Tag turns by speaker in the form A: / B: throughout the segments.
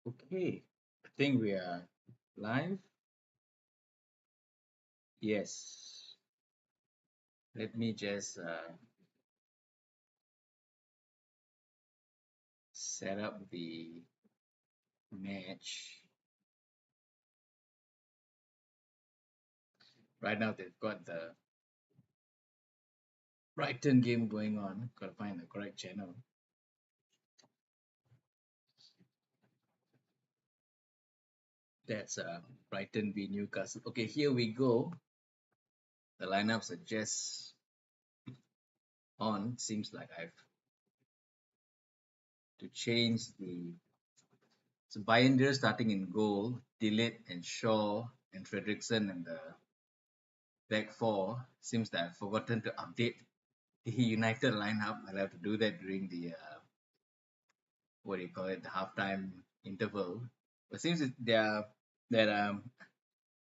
A: Okay, I think we are live. Yes, let me just set up the match. Right now, they've got the Brighton game going on. Gotta find the correct channel. That's Brighton v Newcastle. Okay, here we go. The lineups are just on. Seems like I've to change the. So Binder starting in goal, Dillet and Shaw and Fredrickson in the back four. Seems that I've forgotten to update the United lineup. I'll have to do that during the what do you call it, the halftime interval. But it seems that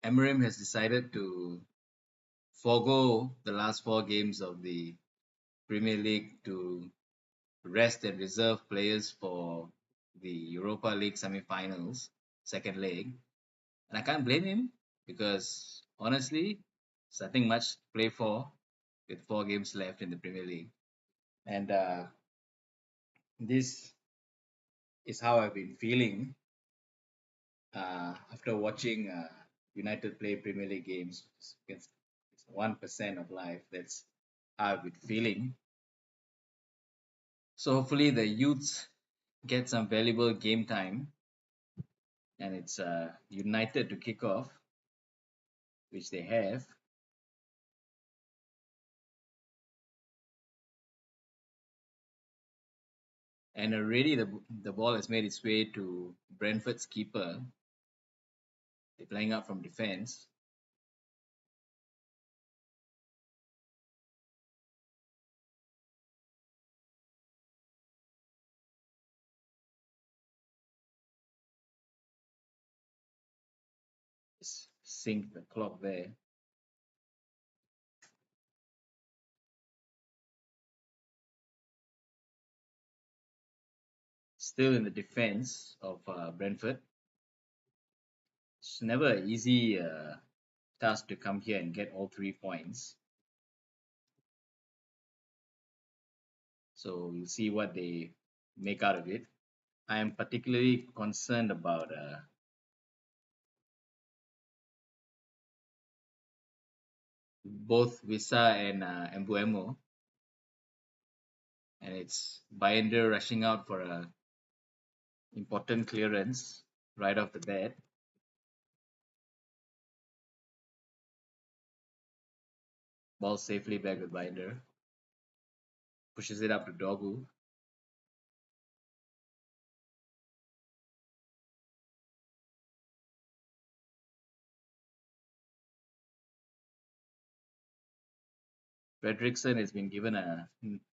A: Amorim has decided to forego the last four games of the Premier League to rest and reserve players for the Europa League semi-finals, second leg. And I can't blame him because honestly, there's nothing much to play for with four games left in the Premier League. And this is how I've been feeling after watching United play Premier League games. It's 1% of life. That's how I've been feeling. So hopefully the youths get some valuable game time, and it's United to kick off, which they have. And already the ball has made its way to Brentford's keeper. They're playing up from defense. Just sync the clock there. Still in the defense of Brentford. It's never an easy task to come here and get all 3 points. So we'll see what they make out of it. I am particularly concerned about both Visa and Mbuemo, and it's Binder rushing out for a important clearance right off the bat. Ball safely back with Binder. Pushes it up to Dogu. Fredrickson has been given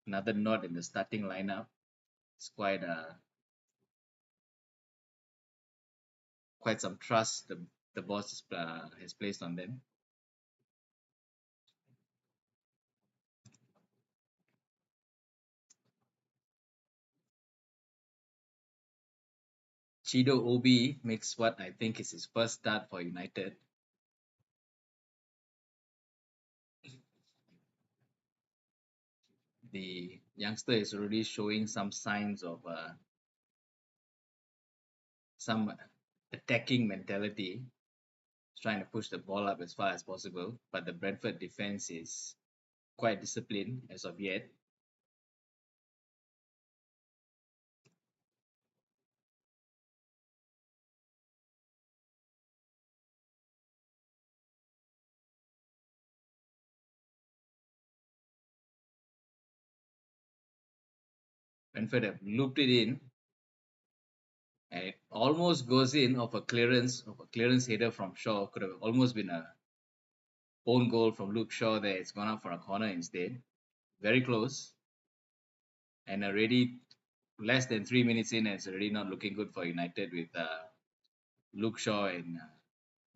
A: another nod in the starting lineup. It's quite some trust the boss has placed on them. Chido Obi makes what I think is his first start for United. The youngster is already showing some signs of some attacking mentality. He's trying to push the ball up as far as possible, but the Brentford defense is quite disciplined as of yet. Brentford have looped it in, and it almost goes in of a clearance header from Shaw. Could have almost been a own goal from Luke Shaw there. It's gone up for a corner instead. Very close. And already less than 3 minutes in, and it's already not looking good for United with Luke Shaw and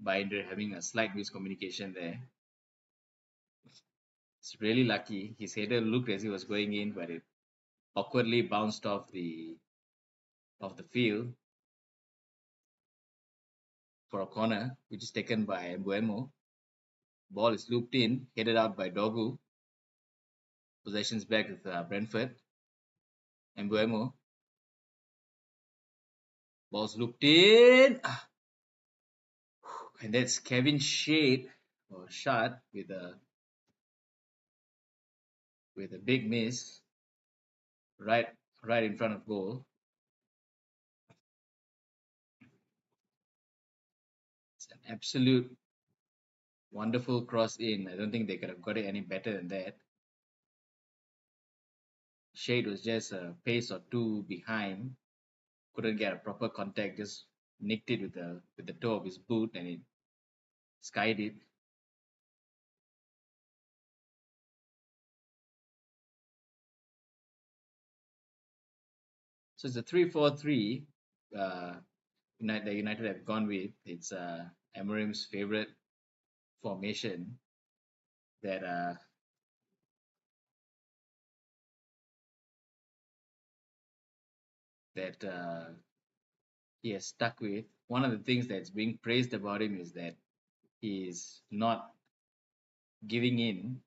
A: Binder having a slight miscommunication there. It's really lucky. His header looked as he was going in, but it awkwardly bounced off the field. for a corner, which is taken by Mbuemo. Ball is looped in, headed out by Dogu. Possession's back with Brentford. Mbuemo. Ball's looped in. And that's Kevin Shade or shot with a big miss right right in front of goal. It's an absolute wonderful cross in. I don't think they could have got it any better than that. Shade was just a pace or two behind, couldn't get a proper contact, just nicked it with the toe of his boot and it skied it. So it's a 3-4-3. The United have gone with. It's Amorim's favorite formation that he has stuck with. One of the things that's being praised about him is that he is not giving in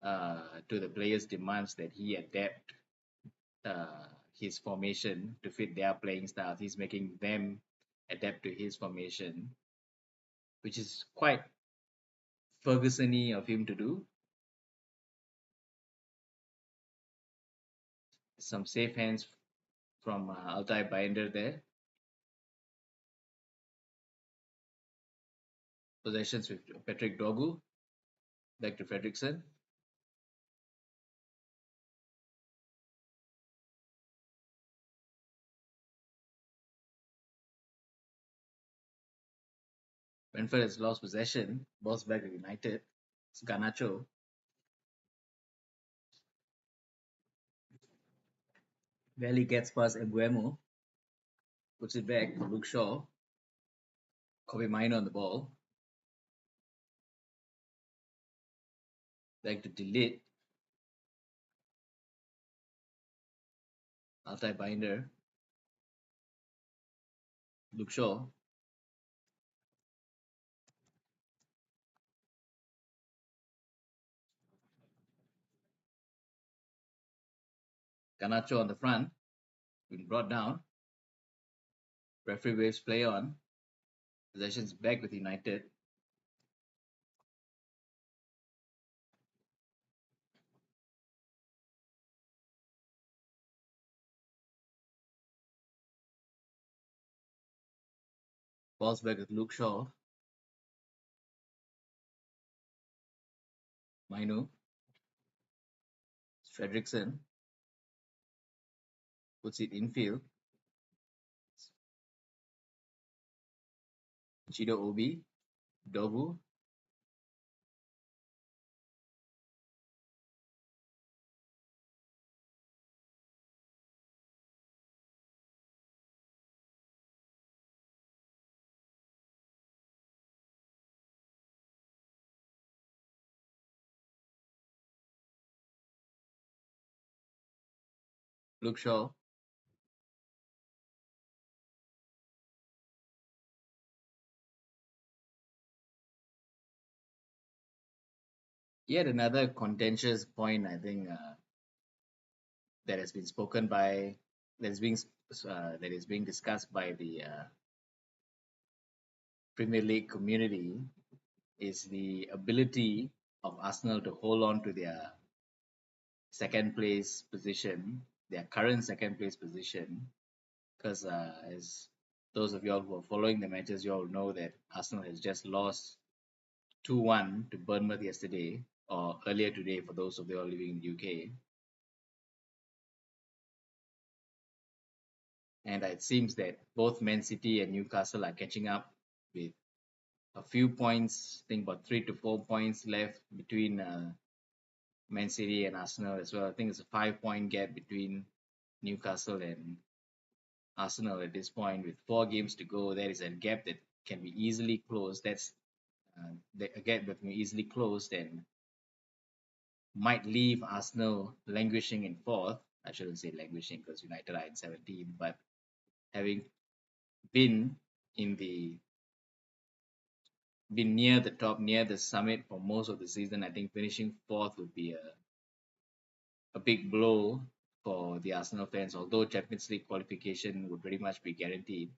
A: to the players' demands that he adapt uh, his formation to fit their playing style. He's making them adapt to his formation, which is quite Ferguson-y of him to do. Some safe hands from Altai Binder there. Possessions with Patrick Dogu. Back to Fredrickson. Brentford has lost possession. Ball's back to United. It's Garnacho. Barely gets past Embuemo. Puts it back to Luke Shaw. Kobe Mino on the ball. Back to Delete. Altai Binder. Luke Shaw. Garnacho on the front. Been brought down. Referee waves play on. Possession's back with United. Ball's back with Luke Shaw. Mino. Fredrickson. Puts it infield. Chido Obi. Dogu. Luke Shaw. Yet another contentious point, I think, that has been spoken by, that is being discussed by the Premier League community is the ability of Arsenal to hold on to their second place position, their current second place position, because as those of y'all who are following the matches, you all know that Arsenal has just lost 2-1 to Bournemouth yesterday, or earlier today for those of you all living in the UK. And it seems that both Man City and Newcastle are catching up with a few points, I think about 3 to 4 points left between Man City and Arsenal as well. I think it's a 5 point gap between Newcastle and Arsenal at this point with 4 games to go. There is a gap that can be easily closed. That's a gap that can be easily closed and might leave Arsenal languishing in fourth. I shouldn't say languishing because United are in 17th, but having been in the been near the top, near the summit for most of the season. I think finishing fourth would be a big blow for the Arsenal fans, although Champions League qualification would pretty much be guaranteed.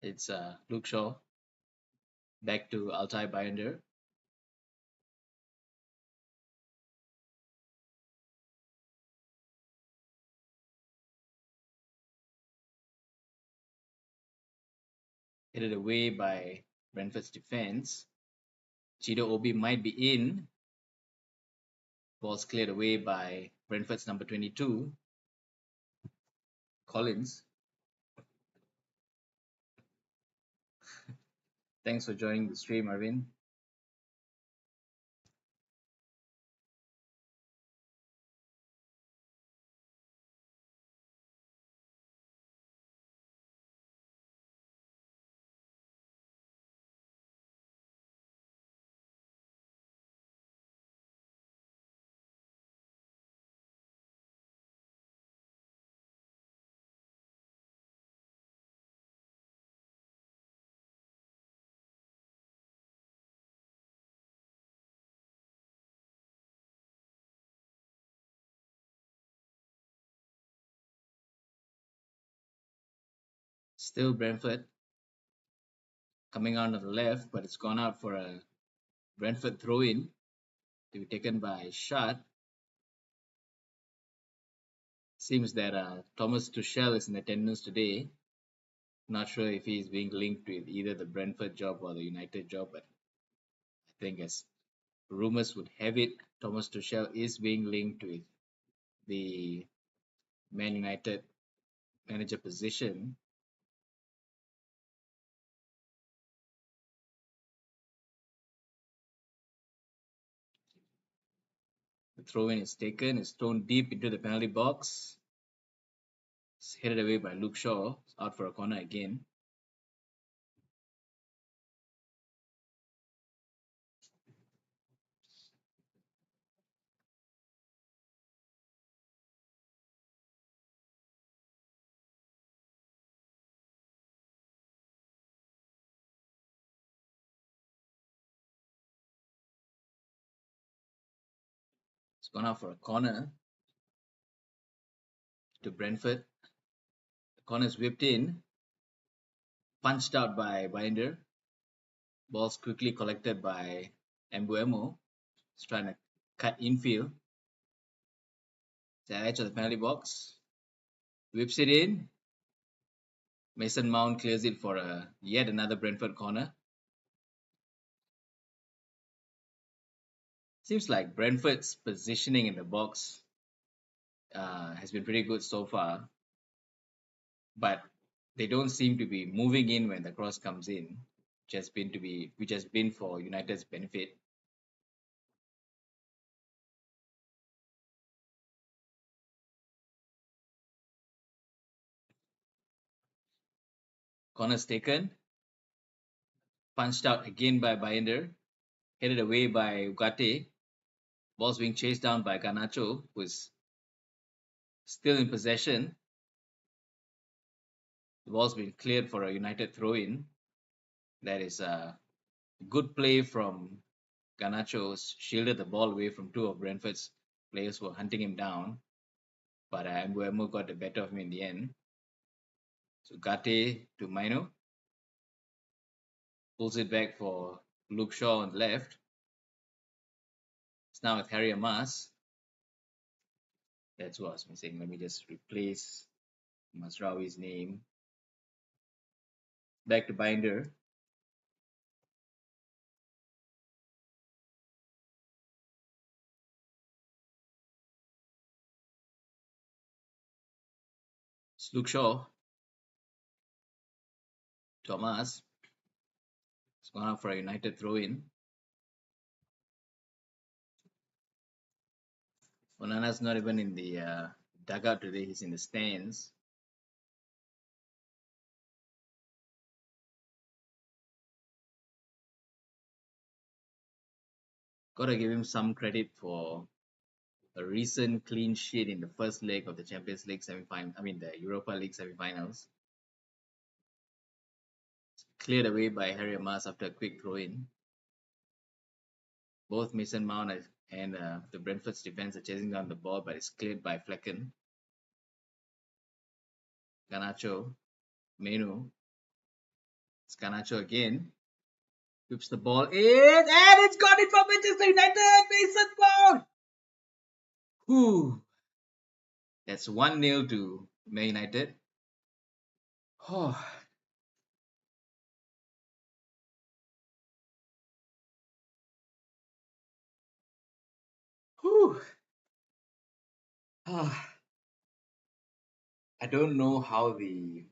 A: It's Luke Shaw back to Altai Bayender. Headed away by Brentford's defense. Chido Obi might be in. Ball's cleared away by Brentford's number 22, Collins. Thanks for joining the stream, Arvin. Still Brentford coming out on the left, but it's gone out for a Brentford throw in to be taken by Shad. Seems that Thomas Tuchel is in attendance today. Not sure if he's being linked with either the Brentford job or the United job, but I think as rumors would have it, Thomas Tuchel is being linked with the Man United manager position. The throw in is taken, is thrown deep into the penalty box. It's headed away by Luke Shaw. It's out for a corner again. It's gone out for a corner to Brentford. The corner is whipped in, punched out by Binder. Ball's quickly collected by Mbuemo. He's trying to cut infield. The edge of the penalty box. Whips it in. Mason Mount clears it for yet another Brentford corner. Seems like Brentford's positioning in the box has been pretty good so far, but they don't seem to be moving in when the cross comes in, which has been for United's benefit. Corners taken, punched out again by Binder, headed away by Ugarte. Ball's being chased down by Garnacho, who is still in possession. The ball's been cleared for a United throw-in. That is a good play from Garnacho, shielded the ball away from two of Brentford's players who were hunting him down. But Mbuemo got the better of him in the end. So Gate to Mino. Pulls it back for Luke Shaw on the left. It's now with Harry Amas. That's what I was missing. Let me just replace Masraoui name. Back to Binder. It's Luke Shaw. Thomas. It's gone up for a United throw in. Onana's not even in the dugout today, he's in the stands. Gotta give him some credit for a recent clean sheet in the first leg of the Champions League semi-final. I mean the Europa League semi-finals. Cleared away by Harry Mas after a quick throw-in. Both Mason Mount and the Brentford's defense are chasing down the ball, but it's cleared by Flecken. Garnacho, Menu. It's Garnacho again. Whips the ball in, and it's got it for Manchester United. Mason Mount. Whew. That's 1-0 to Man United. Oh. Whew. Ah. I don't know how the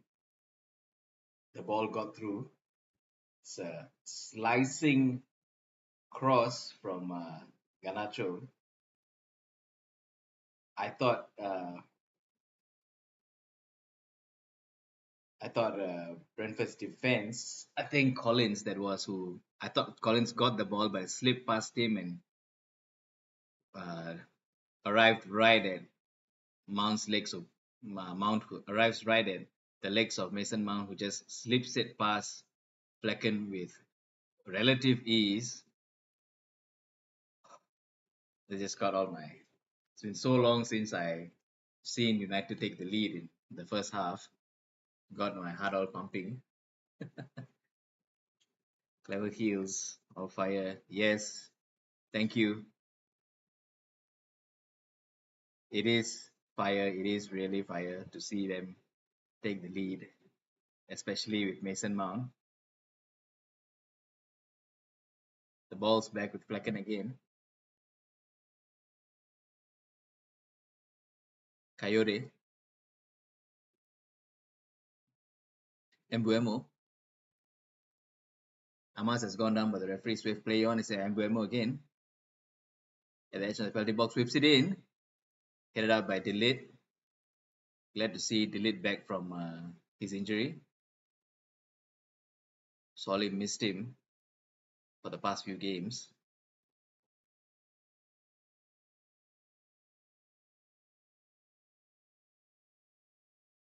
A: ball got through. It's a slicing cross from Garnacho. I thought Brentford's defense. I think Collins that was who. I thought Collins got the ball, but it slipped past him and uh, arrived right at Mount's legs. So Mount arrives right at the legs of Mason Mount, who just slips it past Flecken with relative ease. They just got all my. It's been so long since I seen United take the lead in the first half. Got my heart all pumping. Clever heels, all fire. Yes, thank you. It is fire. It is really fire to see them take the lead, especially with Mason Mount. The ball's back with Flecken again. Coyote. Embuemo. Amas has gone down, but the referee swift play on. It's Embuemo again. At the edge of the penalty box, whips it in. Headed out by Delete. Glad to see Delete back from his injury. Solly missed him for the past few games.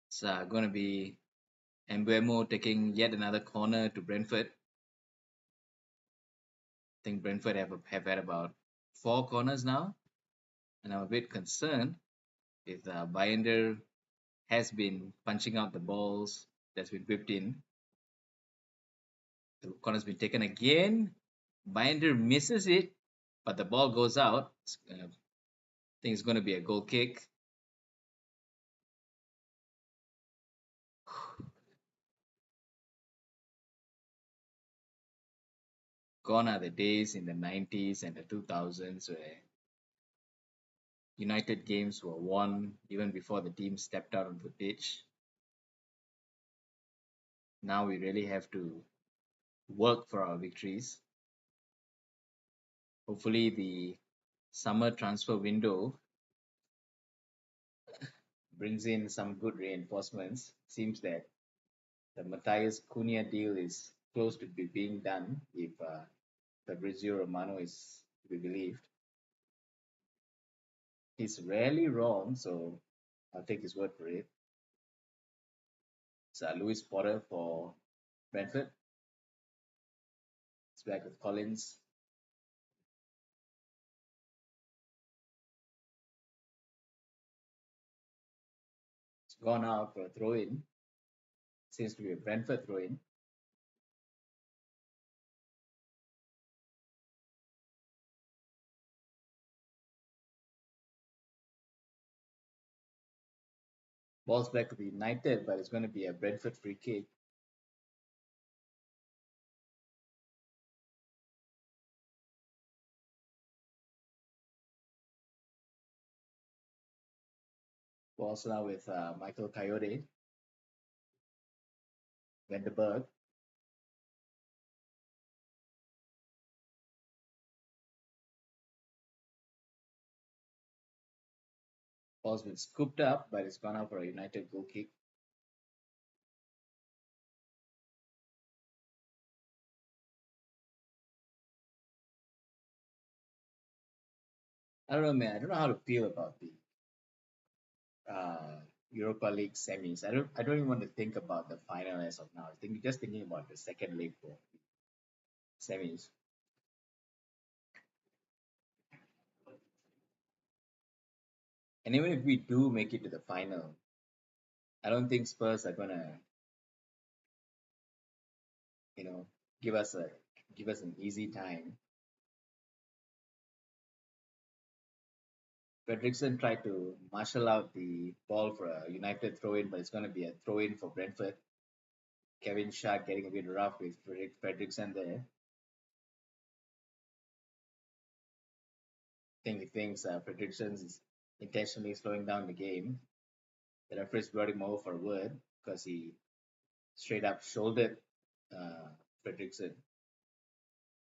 A: It's going to be Embuemo taking yet another corner to Brentford. I think Brentford have had about 4 corners now, and I'm a bit concerned if Binder has been punching out the balls that's been whipped in. The corner's been taken again. Binder misses it, but the ball goes out. I think it's going to be a goal kick. Gone are the days in the 90s and the 2000s where United games were won even before the team stepped out on the pitch. Now we really have to work for our victories. Hopefully the summer transfer window brings in some good reinforcements. Seems that the Matthias Cunha deal is close to being done if Fabrizio Romano is to be believed. He's rarely wrong, so I'll take his word for it. It's Lewis Potter for Brentford. It's back with Collins. It's gone out for a throw in. Seems to be a Brentford throw in. Ball's back to the United, but it's going to be a Brentford free kick. Ball's now with Michael Coyote. Vanderberg. Ball's been scooped up, but it's gone out for a United goal kick. I don't know, man. I don't know how to feel about the uh, Europa League semis. I don't even want to think about the final as of now. Just thinking about the second leg for semis. And even if we do make it to the final, I don't think Spurs are gonna, you know, give us a give us an easy time. Fredrickson tried to marshal out the ball for a United throw-in, but it's going to be a throw-in for Brentford. Kevin Shark getting a bit rough with Fredrickson there. I think he thinks Fredrickson is intentionally slowing down the game. The referee's brought him over for a word because he straight up shouldered uh, Fredrickson.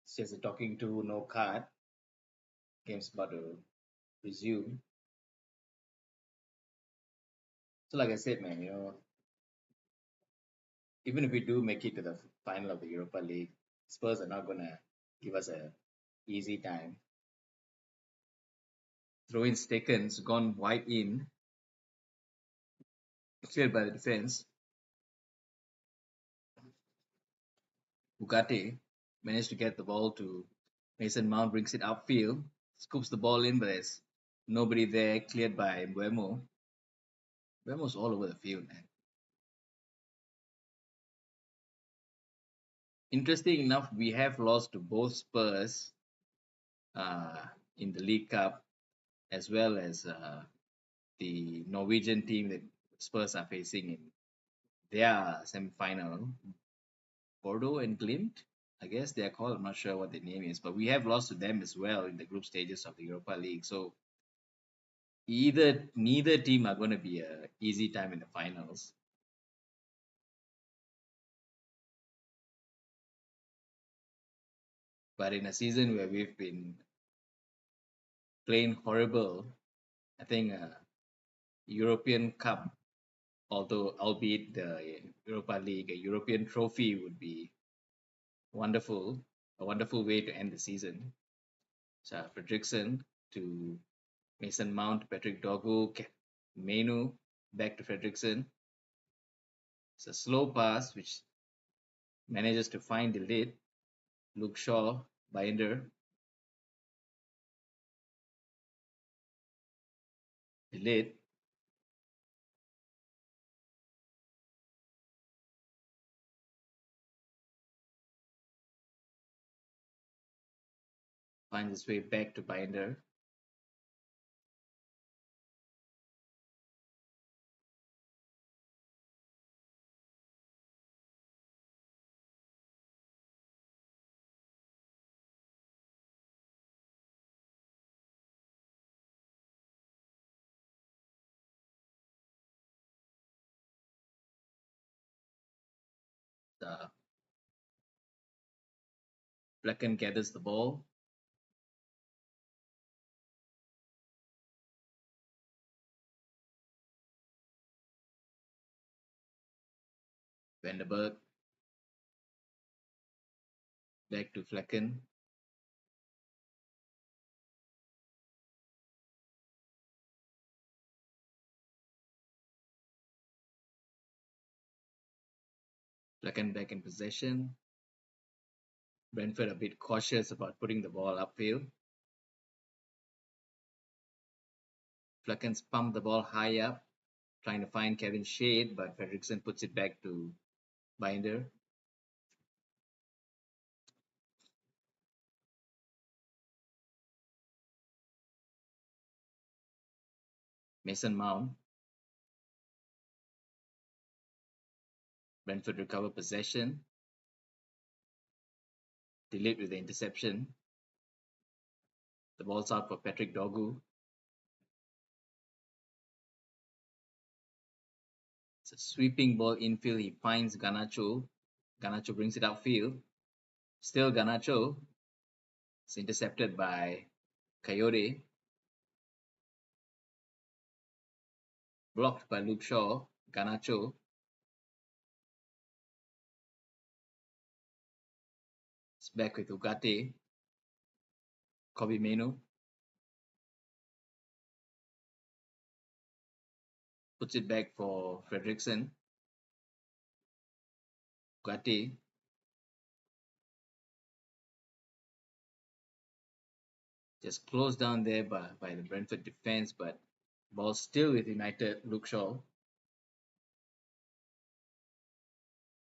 A: It's just a talking to, no card. Game's about to resume. So, like I said, man, even if we do make it to the final of the Europa League, Spurs are not gonna give us a easy time. Throw-ins taken, gone wide in, cleared by the defense. Ugarte managed to get the ball to Mason Mount, brings it upfield, scoops the ball in, but there's nobody there, cleared by Mbuemo. Mbuemo's all over the field, man. Interesting enough, we have lost to both Spurs uh, in the League Cup, as well as the Norwegian team that Spurs are facing in their semi-final. Bordeaux and Glimt, I guess they are called. I'm not sure what the name is, but we have lost to them as well in the group stages of the Europa League. So neither team are going to be a easy time in the finals. But in a season where we've been playing horrible, I think European Cup, although albeit the Europa League, a European trophy would be wonderful, a wonderful way to end the season. So Fredrickson to Mason Mount, Patrick Dogu, Menu back to Fredrickson. It's a slow pass which manages to find the lid. Luke Shaw, Binder, the lid. Finds his way back to Binder. Uh, Flecken gathers the ball. Vanderberg back to Flecken. Flecken back in possession. Brentford a bit cautious about putting the ball upfield. Flecken's pumped the ball high up, trying to find Kevin Shade, but Fredrickson puts it back to Binder. Mason Mount. Brentford recover possession. Delayed with the interception. The ball's out for Patrick Dogu. It's a sweeping ball infield. He finds Ganacho. Ganacho brings it outfield. Still Ganacho. It's intercepted by Coyote. Blocked by Luke Shaw. Ganacho. It's back with Ugarte. Kobe Menu. puts it back for Fredrickson. Gatti just closed down there by the Brentford defense, but ball still with United. Luke Shaw,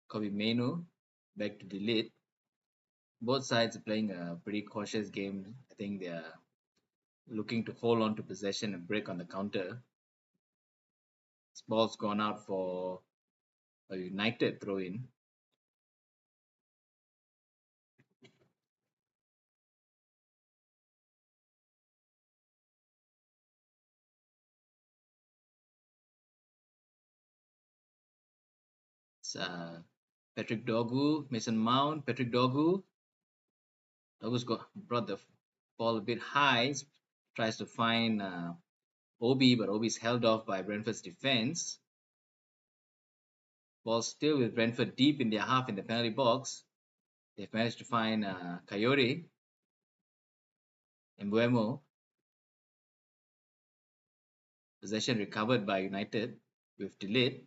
A: Kobe Mainu, back to delete. Both sides are playing a pretty cautious game. I think they are looking to hold on to possession and break on the counter. This ball's gone out for a United throw in. It's Patrick Dogu, Mason Mount, Patrick Dogu. Dogu's brought the ball a bit high, tries to find Obi, but Obi's held off by Brentford's defense. Ball still with Brentford deep in their half in the penalty box. They've managed to find Coyote and Buemo. Possession recovered by United with delete.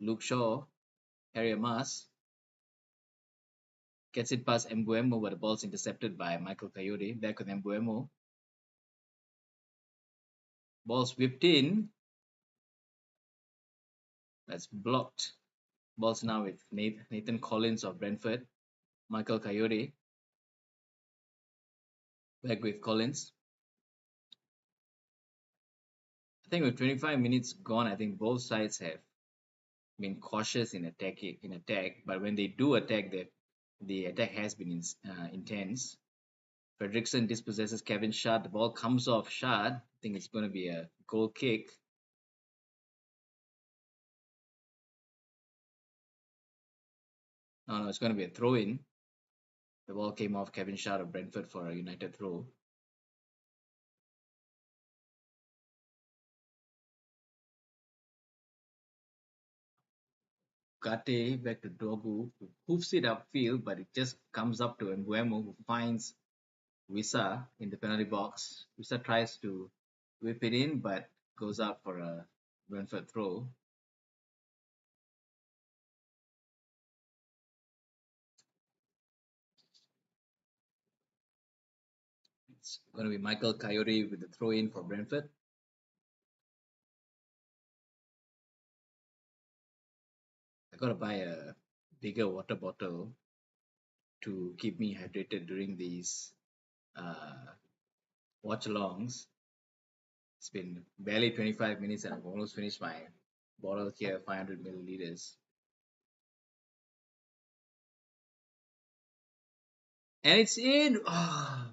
A: Luke Shaw, Harry Amas gets it past Mbuemo, but the ball's intercepted by Michael Coyote. Back with Mbuemo. Ball's whipped in. That's blocked. Ball's now with Nathan Collins of Brentford. Michael Coyote. Back with Collins. I think with 25 minutes gone, I think both sides have been cautious in attack, but when they do attack, the attack has been intense. Fredrickson dispossesses Kevin Shard. The ball comes off Shard. I think it's going to be a goal kick. No, it's going to be a throw in. The ball came off Kevin Shard of Brentford for a United throw. Gate back to Dogu, who hoofs it upfield, but it just comes up to Mbuemo, who finds Wisa in the penalty box. Wisa tries to whip it in, but goes out for a Brentford throw. It's going to be Michael Coyote with the throw in for Brentford. I got to buy a bigger water bottle to keep me hydrated during these watch alongs. It's been barely 25 minutes and I've almost finished my bottle here, 500 milliliters. And it's in! Oh.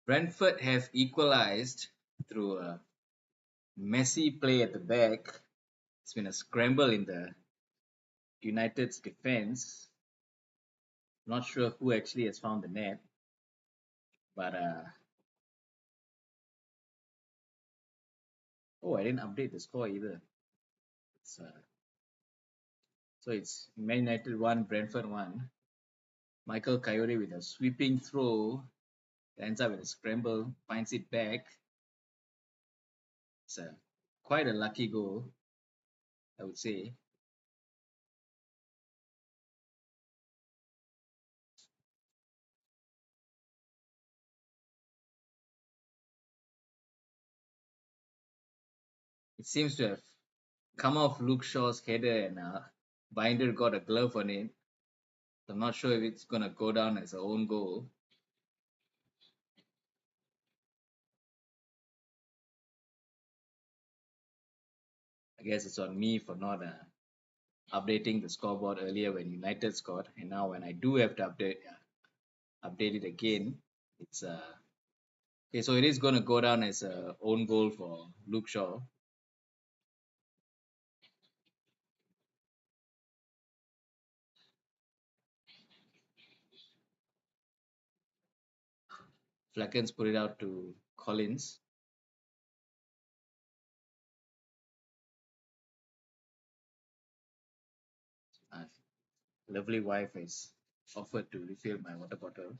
A: Brentford have equalized through a messy play at the back. It's been a scramble in the United's defense. Not sure who actually has found the net, but oh, I didn't update the score either. It's, so it's Man United 1, Brentford 1. Michael Coyote with a sweeping throw, ends up with a scramble, finds it back. It's quite a lucky goal, I would say. It seems to have come off Luke Shaw's header and Binder got a glove on it. So I'm not sure if it's going to go down as a own goal. I guess it's on me for not updating the scoreboard earlier when United scored, and now when I do have to update it again, it's okay. So it is going to go down as a own goal for Luke Shaw. Flackens put it out to Collins. Uh, Lovely wife is offered to refill my water bottle.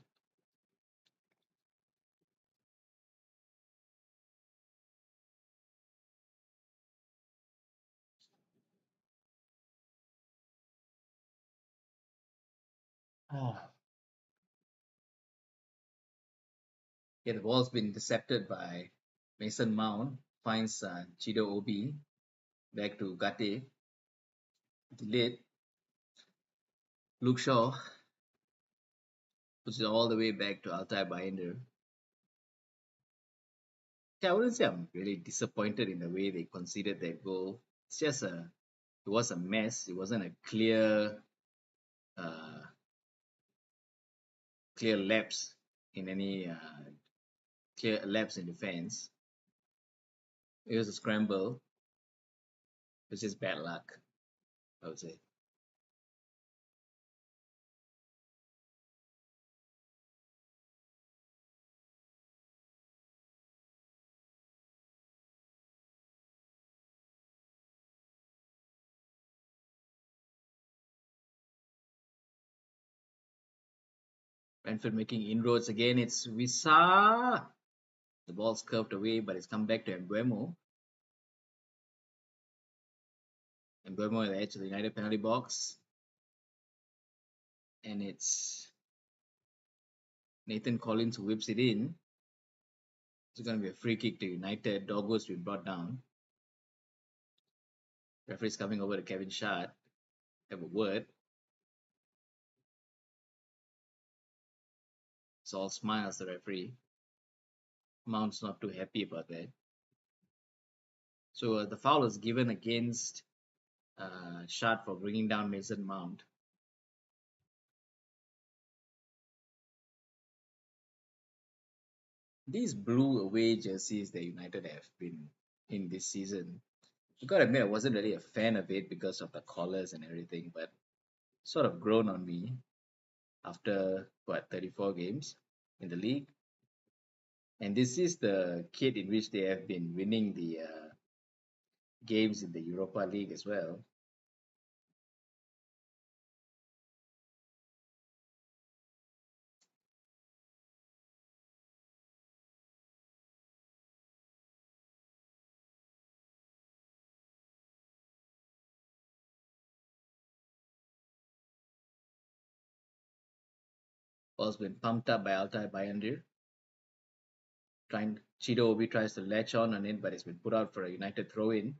A: Oh. Yeah, the ball's been intercepted by Mason Mount, finds Chido Obi, back to Gate, delayed. Luke Shaw puts it all the way back to Altai Binder. Yeah, I wouldn't say I'm really disappointed in the way they conceded that goal. It's just it was a mess. It wasn't a uh, clear lapse in any clear lapse in defense. It was a scramble, which is bad luck, I would say. Brentford making inroads again. It's Wisa. The ball's curved away, but it's come back to Embuemo. Embuemo at the edge of the United penalty box. And it's Nathan Collins who whips it in. It's going to be a free kick to United. Doggo's been brought down. Referee's coming over to Kevin Shard. Have a word. Saul smiles, the referee. Mount's not too happy about that. So the foul is given against Shard for bringing down Mason Mount. These blue away jerseys that United have been in this season, I gotta admit I wasn't really a fan of it because of the collars and everything, but sort of grown on me after 34 games in the league. And this is the kit in which they have been winning the games in the Europa League as well. Ball's been pumped up by Altay Bayandir. Chido Obi tries to latch on it, but it's been put out for a United throw in.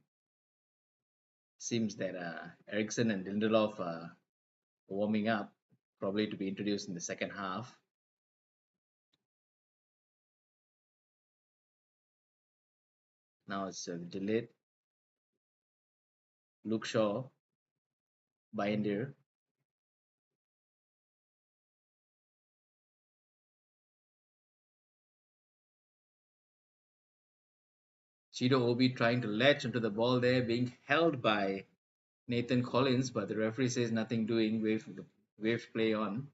A: Seems that Eriksson and Lindelof are warming up, probably to be introduced in the second half. Now it's delayed. Luke Shaw, Binder. Chido Obi trying to latch onto the ball there, being held by Nathan Collins, but the referee says nothing doing, wave play on.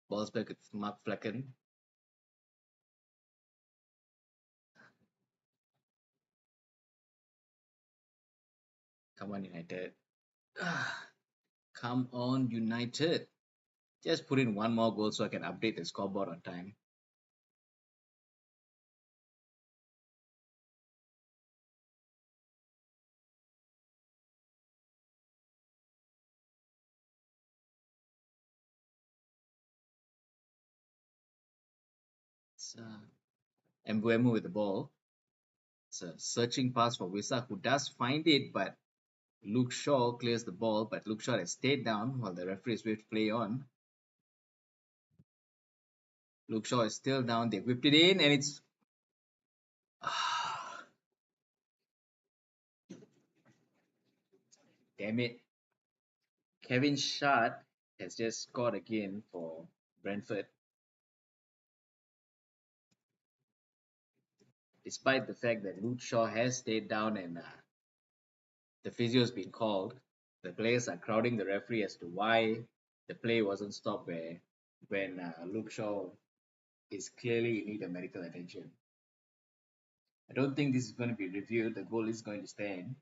A: Ball's back with Mark Flecken. Come on, United. Come on, United. Just put in one more goal so I can update the scoreboard on time. It's Mbuemo with the ball. It's a searching pass for Wisa, who does find it, but Luke Shaw clears the ball, but Luke Shaw has stayed down while the referee is with play on. Luke Shaw is still down. They whipped it in, and it's damn it. Kevin Shard has just scored again for Brentford. Despite the fact that Luke Shaw has stayed down and the physio has been called, the players are crowding the referee as to why the play wasn't stopped when Luke Shaw is clearly in need of medical attention. I don't think this is going to be reviewed. The goal is going to stand.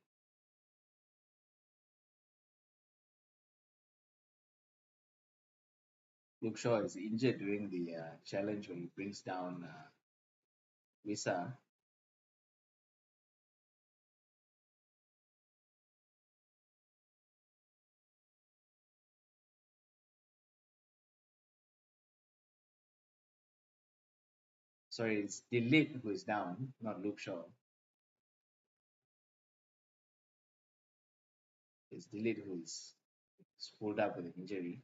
A: Luke Shaw is injured during the challenge when he brings down Wisa. Sorry, it's Delete who is down, not Luke Shaw. It's Delete who is pulled up with an injury.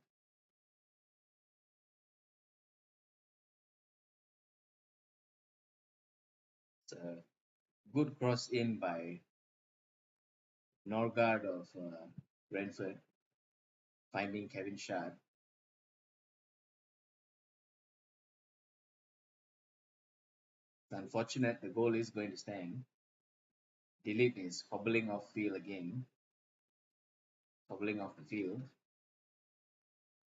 A: It's a good cross in by Norgard of Brentford, finding Kevin Shard. It's unfortunate the goal is going to stand. Delete is hobbling off field again, hobbling off the field.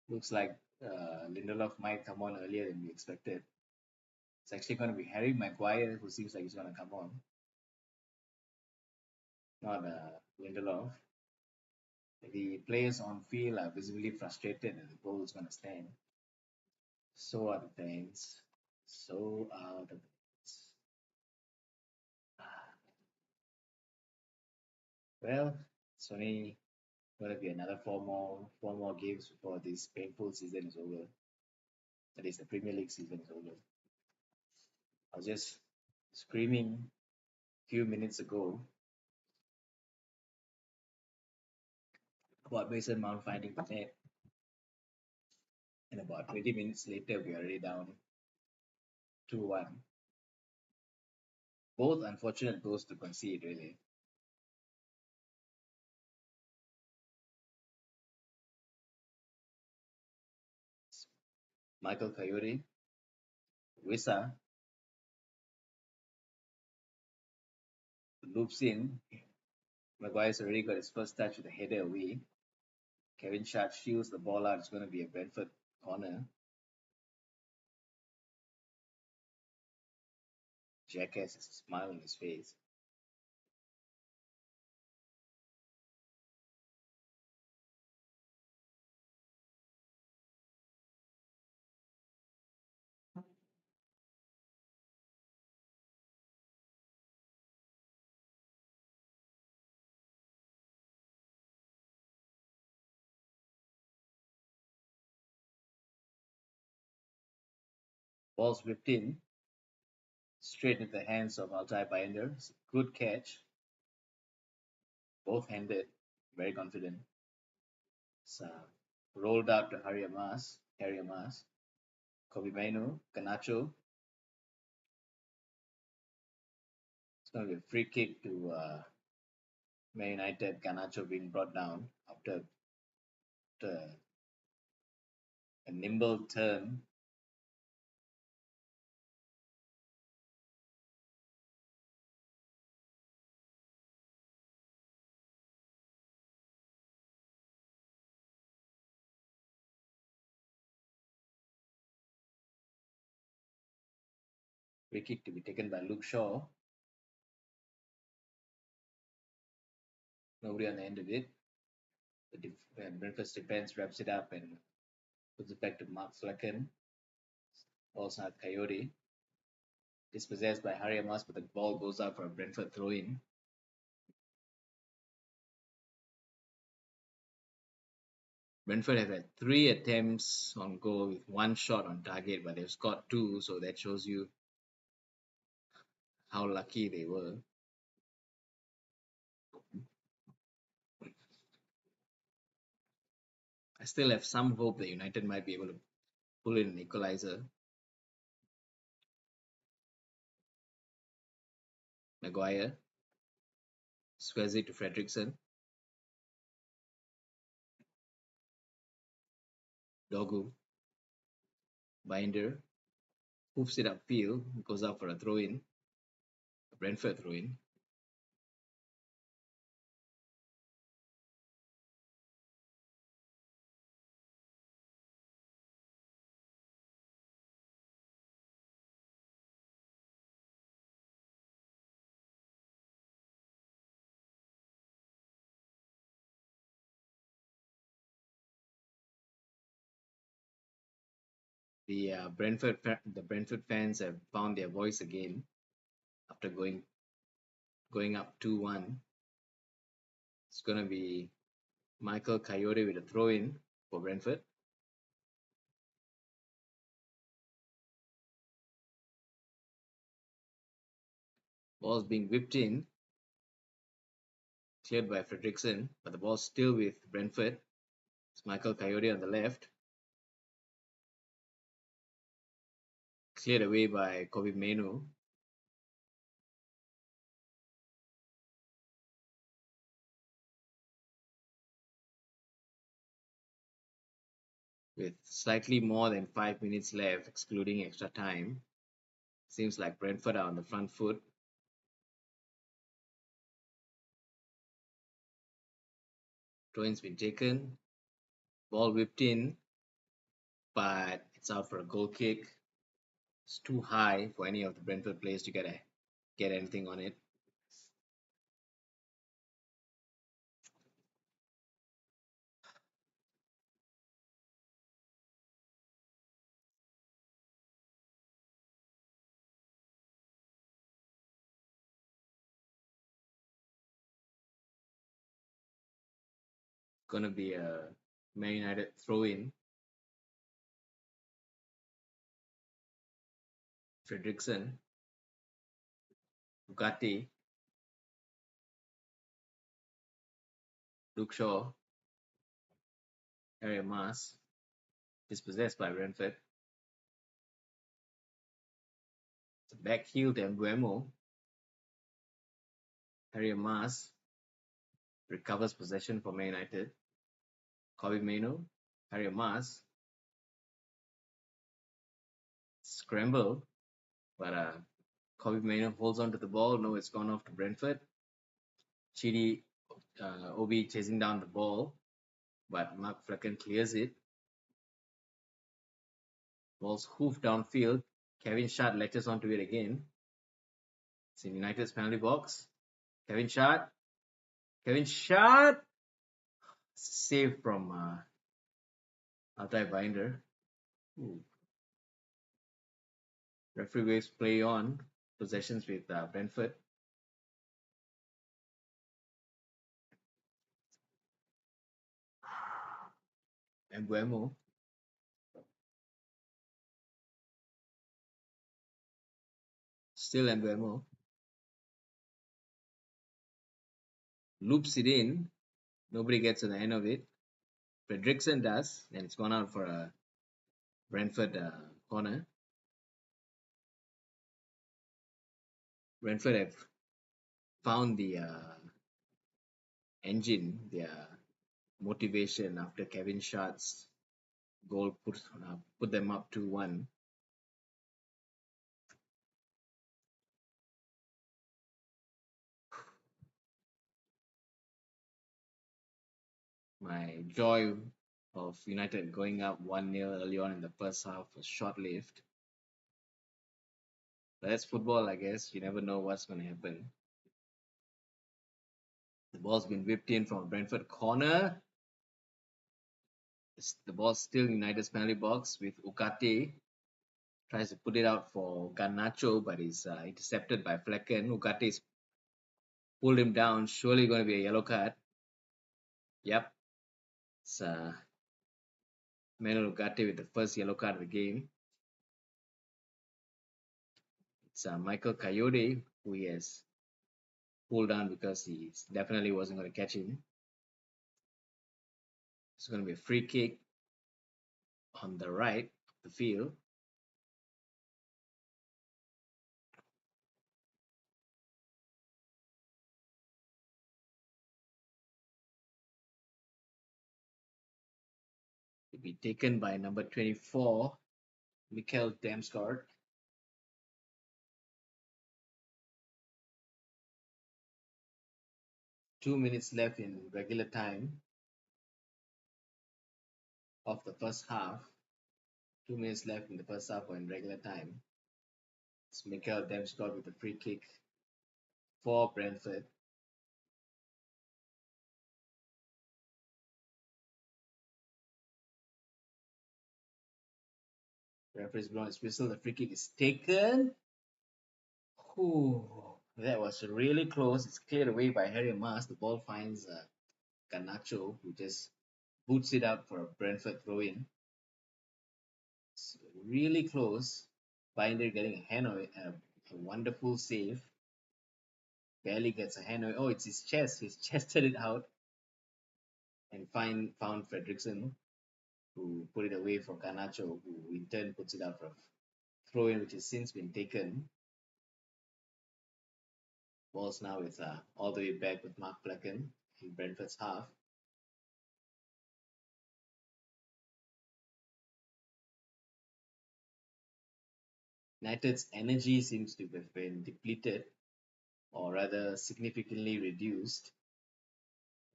A: Looks like Lindelof might come on earlier than we expected. It's actually going to be Harry Maguire who seems like he's going to come on, not Lindelof. The players on field are visibly frustrated that the goal is going to stand. So are the fans. So are the fans. Well, it's only going to be another four more games before this painful season is over. That is, the Premier League season is over. I was just screaming a few minutes ago about Mason Mount finding the net, and about 20 minutes later, we are already down 2-1. Both unfortunate goals to concede, really. Michael Coyote, Wissa loops in. Maguire's already got his first touch with a header away. Kevin Shard shields the ball out. It's going to be a Brentford corner. Jackass has a smile on his face. Ball's whipped in, straight into the hands of Altai Binder. Good catch, both handed, very confident. It's rolled out to Harry Amas, Kobe Mainu, Canacho. It's going to be a free kick to Man United. Canacho being brought down after a nimble turn. Free kick to be taken by Luke Shaw. Nobody on the end of it. Brentford's defense wraps it up and puts it back to Mark Flecken. Also had Coyote. Dispossessed by Harry Amos, but the ball goes out for a Brentford throw in. Brentford have had 3 attempts on goal with 1 shot on target, but they've scored 2, so that shows you how lucky they were. I still have some hope that United might be able to pull in an equalizer. Maguire, Swayze to Fredrickson, Dogu, Binder, hoofs it upfield, goes out for a throw in, a Brentford throw in. The Brentford fans have found their voice again after going up 2-1. It's gonna be Michael Coyote with a throw in for Brentford. Ball's being whipped in, cleared by Fredrickson, but the ball's still with Brentford. It's Michael Coyote on the left, cleared away by Kobe Menu. With slightly more than 5 minutes left, excluding extra time, seems like Brentford are on the front foot. Throw-in's been taken, ball whipped in, but it's out for a goal kick. It's too high for any of the Brentford players to get anything on it. Gonna be a Man United throw-in. Fredrickson, Bugatti, Luke Shaw, Harry Mas, dispossessed by Brentford. It's a back heel to Mbuemo. Harry Mas recovers possession for Man United. Kobe Menu, Harry Mas, scramble, but Kobe Menu holds on to the ball. No, it's gone off to Brentford. Chidi Obi chasing down the ball, but Mark Flecken clears it. Ball's hoofed downfield. Kevin Shard latches onto it again. It's in United's penalty box. Kevin Shard. Kevin Shard. Save from Altai Binder. Ooh. Referee waves play on. Possessions with Brentford. Mbuemo. Still Mbuemo. Loops it in. Nobody gets to the end of it. Fredrickson does, and it's gone out for a Brentford corner. Brentford have found the engine, their motivation after Kevin Shard's goal put them up 2-1. My joy of United going up 1-0 early on in the first half was short-lived. But that's football, I guess. You never know what's going to happen. The ball's been whipped in from a Brentford corner. The ball's still in United's penalty box with Ukate. Tries to put it out for Garnacho, but is intercepted by Flecken. Ugate's pulled him down. Surely going to be a yellow card. Yep. It's Manuel Ugarte with the first yellow card of the game. It's Michael Coyote, who he has pulled down because he definitely wasn't going to catch him. It's going to be a free kick on the right of the field. To be taken by number 24, Mikel Damsgaard. Two minutes left in regular time of the first half. 2 minutes left in the first half or in regular time. It's Mikel Damsgaard with a free kick for Brentford. Referee's blown his whistle. The free kick is taken. Whew, that was really close. It's cleared away by Harry Mas. The ball finds Garnacho, who just boots it out for a Brentford throw in. It's really close. Binder getting a hand on it. A wonderful save. Barely gets a hand on it. Oh, it's his chest. He's chested it out and found Fredrickson, who put it away for Garnacho, who in turn puts it out for a throw in, which has since been taken. Ball's now with all the way back with Mark Plecken in Brentford's half. United's energy seems to have been depleted, or rather significantly reduced.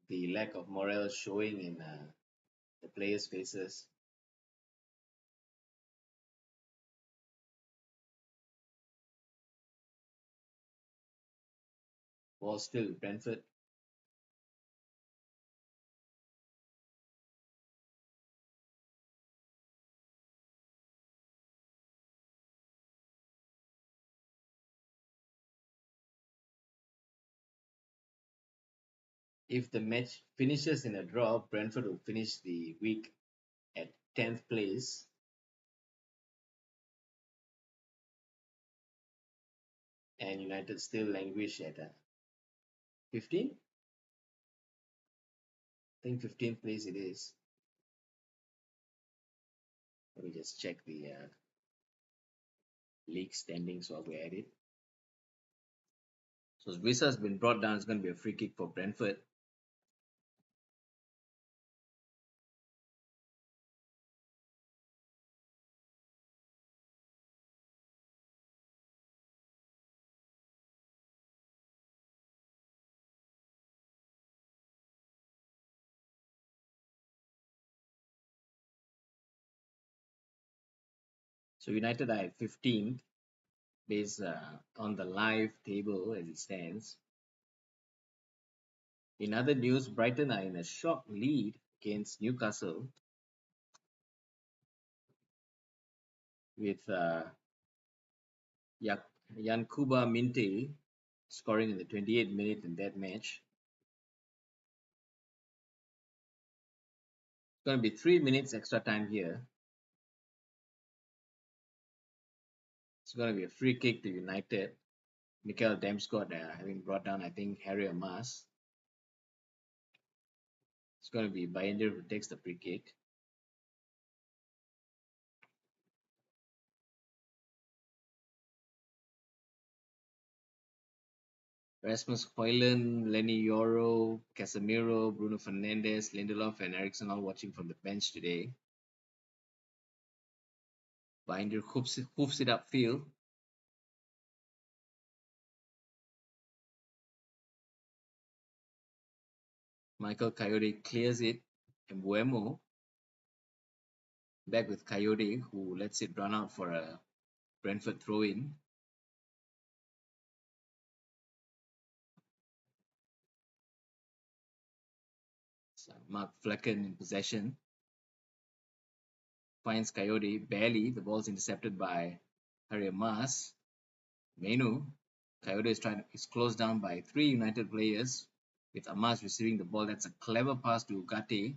A: The lack of morale showing in the players' faces. Ball still Brentford. If the match finishes in a draw, Brentford will finish the week at 10th place. And United still languish at 15? I think 15th place it is. Let me just check the league standings while we're at it. So Wissa has been brought down. It's going to be a free kick for Brentford. So United are at 15th based on the live table as it stands. In other news, Brighton are in a shock lead against Newcastle with Yankuba Minte scoring in the 28th minute in that match. It's going to be 3 minutes extra time here. It's going to be a free kick to United. Mikel Damsgaard having brought down, I think, Harry Mas. It's going to be Binder who takes the free kick. Rasmus Højlund, Lenny Yoro, Casemiro, Bruno Fernandes, Lindelof, and Eriksson all watching from the bench today. Binder hoofs it upfield. Michael Coyote clears it, and Buemo back with Coyote, who lets it run out for a Brentford throw-in. So Mark Flecken in possession. Finds Coyote barely. The ball's intercepted by Harry Mas. Menu. Coyote is closed down by 3 United players, with Amas receiving the ball. That's a clever pass to Ugarte.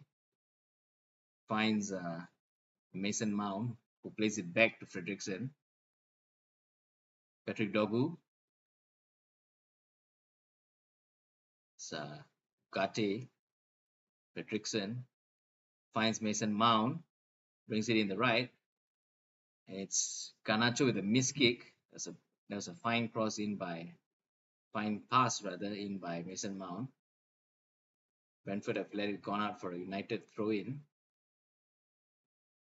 A: Finds Mason Mount, who plays it back to Fredrickson. Patrick Dogu. It's Ugarte. Fredrickson finds Mason Mount, brings it in the right, and it's Garnacho with a miss kick. That was a fine pass in by Mason Mount. Brentford have let it gone out for a United throw in.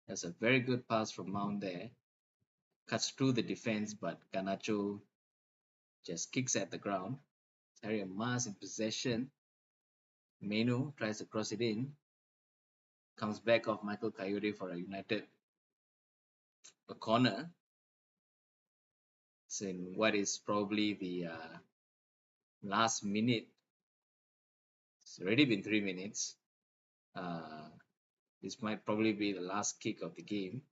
A: That's a very good pass from Mount there. Cuts through the defense, but Garnacho just kicks at the ground. Harry Mas in possession. Menu tries to cross it in. Comes back off Michael Coyote for a corner. It's in what is probably the last minute. It's already been 3 minutes. This might probably be the last kick of the game.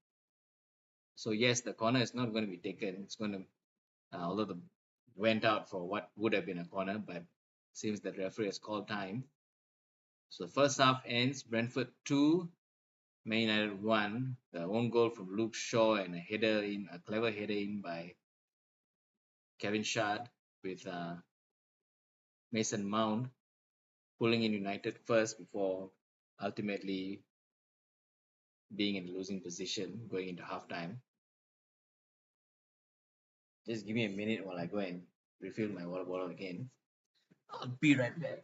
A: So yes, the corner is not going to be taken. It's going to, although the went out for what would have been a corner, but seems that referee has called time. So the first half ends. Brentford 2, Man United 1. The own goal from Luke Shaw and a clever header in by Kevin Shard with Mason Mount pulling in United first before ultimately being in a losing position going into halftime. Just give me a minute while I go and refill my water bottle again. I'll be right back.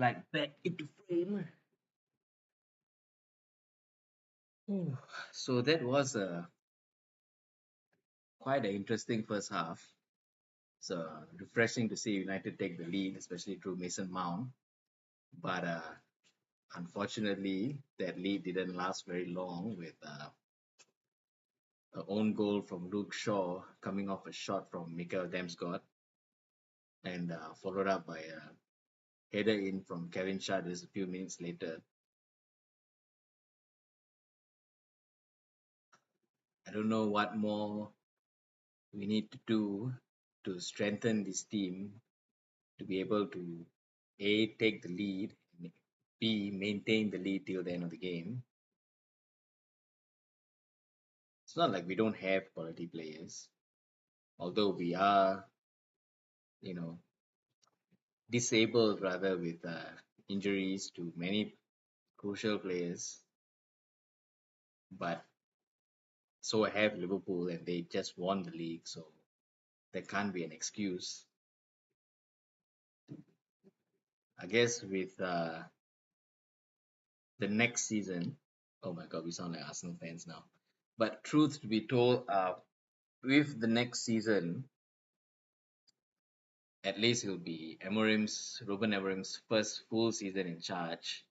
A: Like back into frame. Ooh. So that was quite an interesting first half. So refreshing to see United take the lead, especially through Mason Mount. But unfortunately, that lead didn't last very long with an own goal from Luke Shaw coming off a shot from Mikel Damsgaard and followed up by a header in from Kevin Shard just a few minutes later. I don't know what more we need to do to strengthen this team to be able to A, take the lead, and B, maintain the lead till the end of the game. It's not like we don't have quality players, although we are, you know, disabled rather with injuries to many crucial players. But so have Liverpool, and they just won the league, so there can't be an excuse. I guess with the next season, oh my god, we sound like Arsenal fans now. But truth to be told, with the next season, at least it'll be Ruben Amorim's first full season in charge,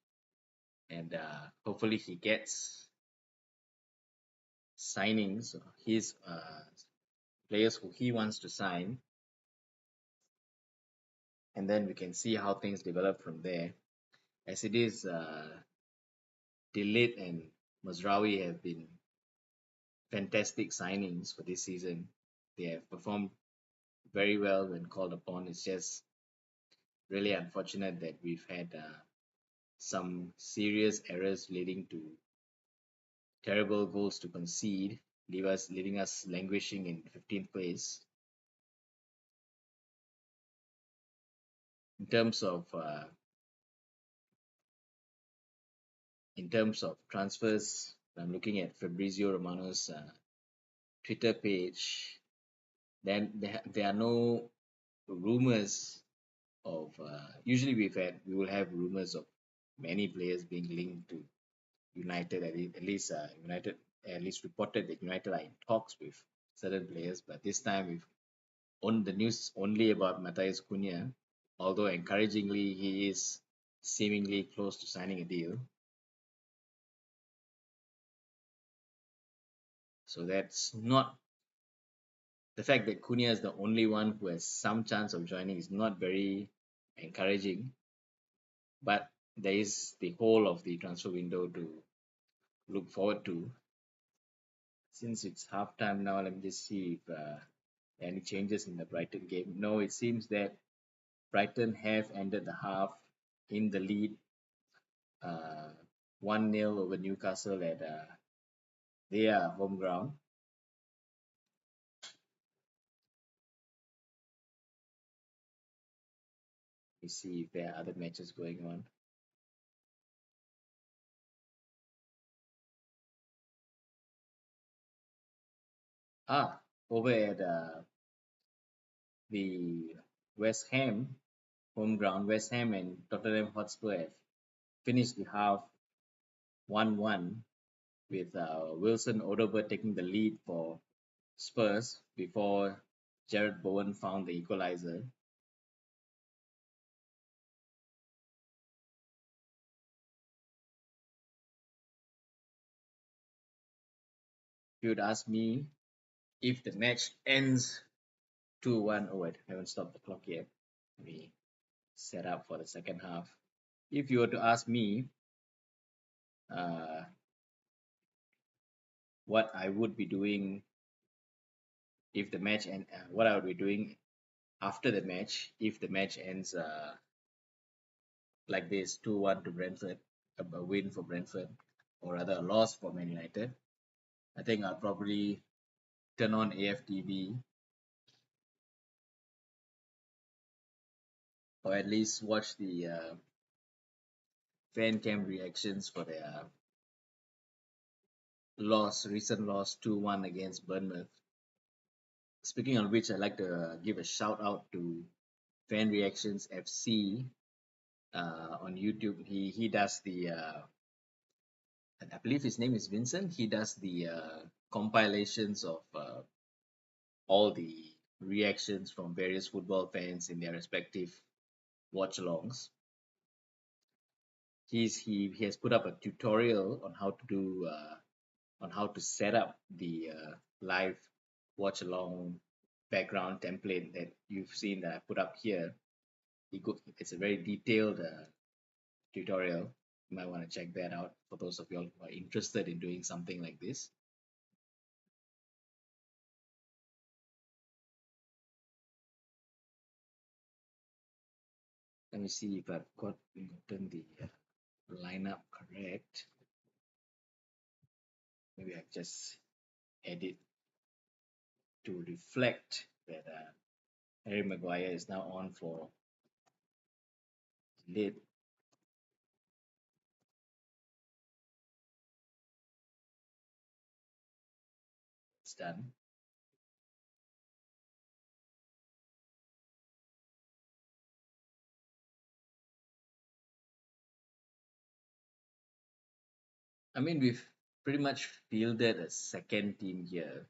A: and hopefully he gets signings, his players who he wants to sign, and then we can see how things develop from there. As it is, Delit and Mazraoui have been fantastic signings for this season. They have performed very well when called upon. It's just really unfortunate that we've had some serious errors leading to terrible goals to concede, leaving us languishing in 15th place. In terms of transfers, I'm looking at Fabrizio Romano's Twitter page. Then there are no rumors of. Usually we will have rumors of many players being linked to United, at least reported that United are in talks with certain players, but this time we've on the news only about Matthias Cunha, although encouragingly he is seemingly close to signing a deal. So that's not the fact that Cunha is the only one who has some chance of joining is not very encouraging. But there is the whole of the transfer window to look forward to. Since it's halftime now, let me just see if any changes in the Brighton game. No, it seems that Brighton have ended the half in the lead, uh, 1-0 over Newcastle at their home ground. We see if there are other matches going on. Over at the West Ham home ground, West Ham and Tottenham Hotspur have finished the half 1-1 with Wilson Odobert taking the lead for Spurs before Jared Bowen found the equalizer. If you would ask me, if the match ends 2-1, oh, wait, I haven't stopped the clock yet. We set up for the second half. If you were to ask me uh, what I would be doing if the match and what I would be doing after the match if the match ends like this 2-1 to Brentford, a win for Brentford, or rather a loss for Man United, I think I'll probably turn on AFTV or at least watch the fan cam reactions for their recent loss 2-1 against Bournemouth. Speaking of which, I'd like to give a shout out to Fan Reactions FC on YouTube. He does the I believe his name is Vincent. He does the compilations of all the reactions from various football fans in their respective watch-alongs. He has put up a tutorial on how to do on how to set up the live watch-along background template that you've seen that I put up here. It's a very detailed tutorial. You might want to check that out for those of you who are interested in doing something like this. Let me see if I've gotten the lineup correct. Maybe I just edit to reflect that Harry Maguire is now on for late. It's done. I mean, we've pretty much fielded a second team here.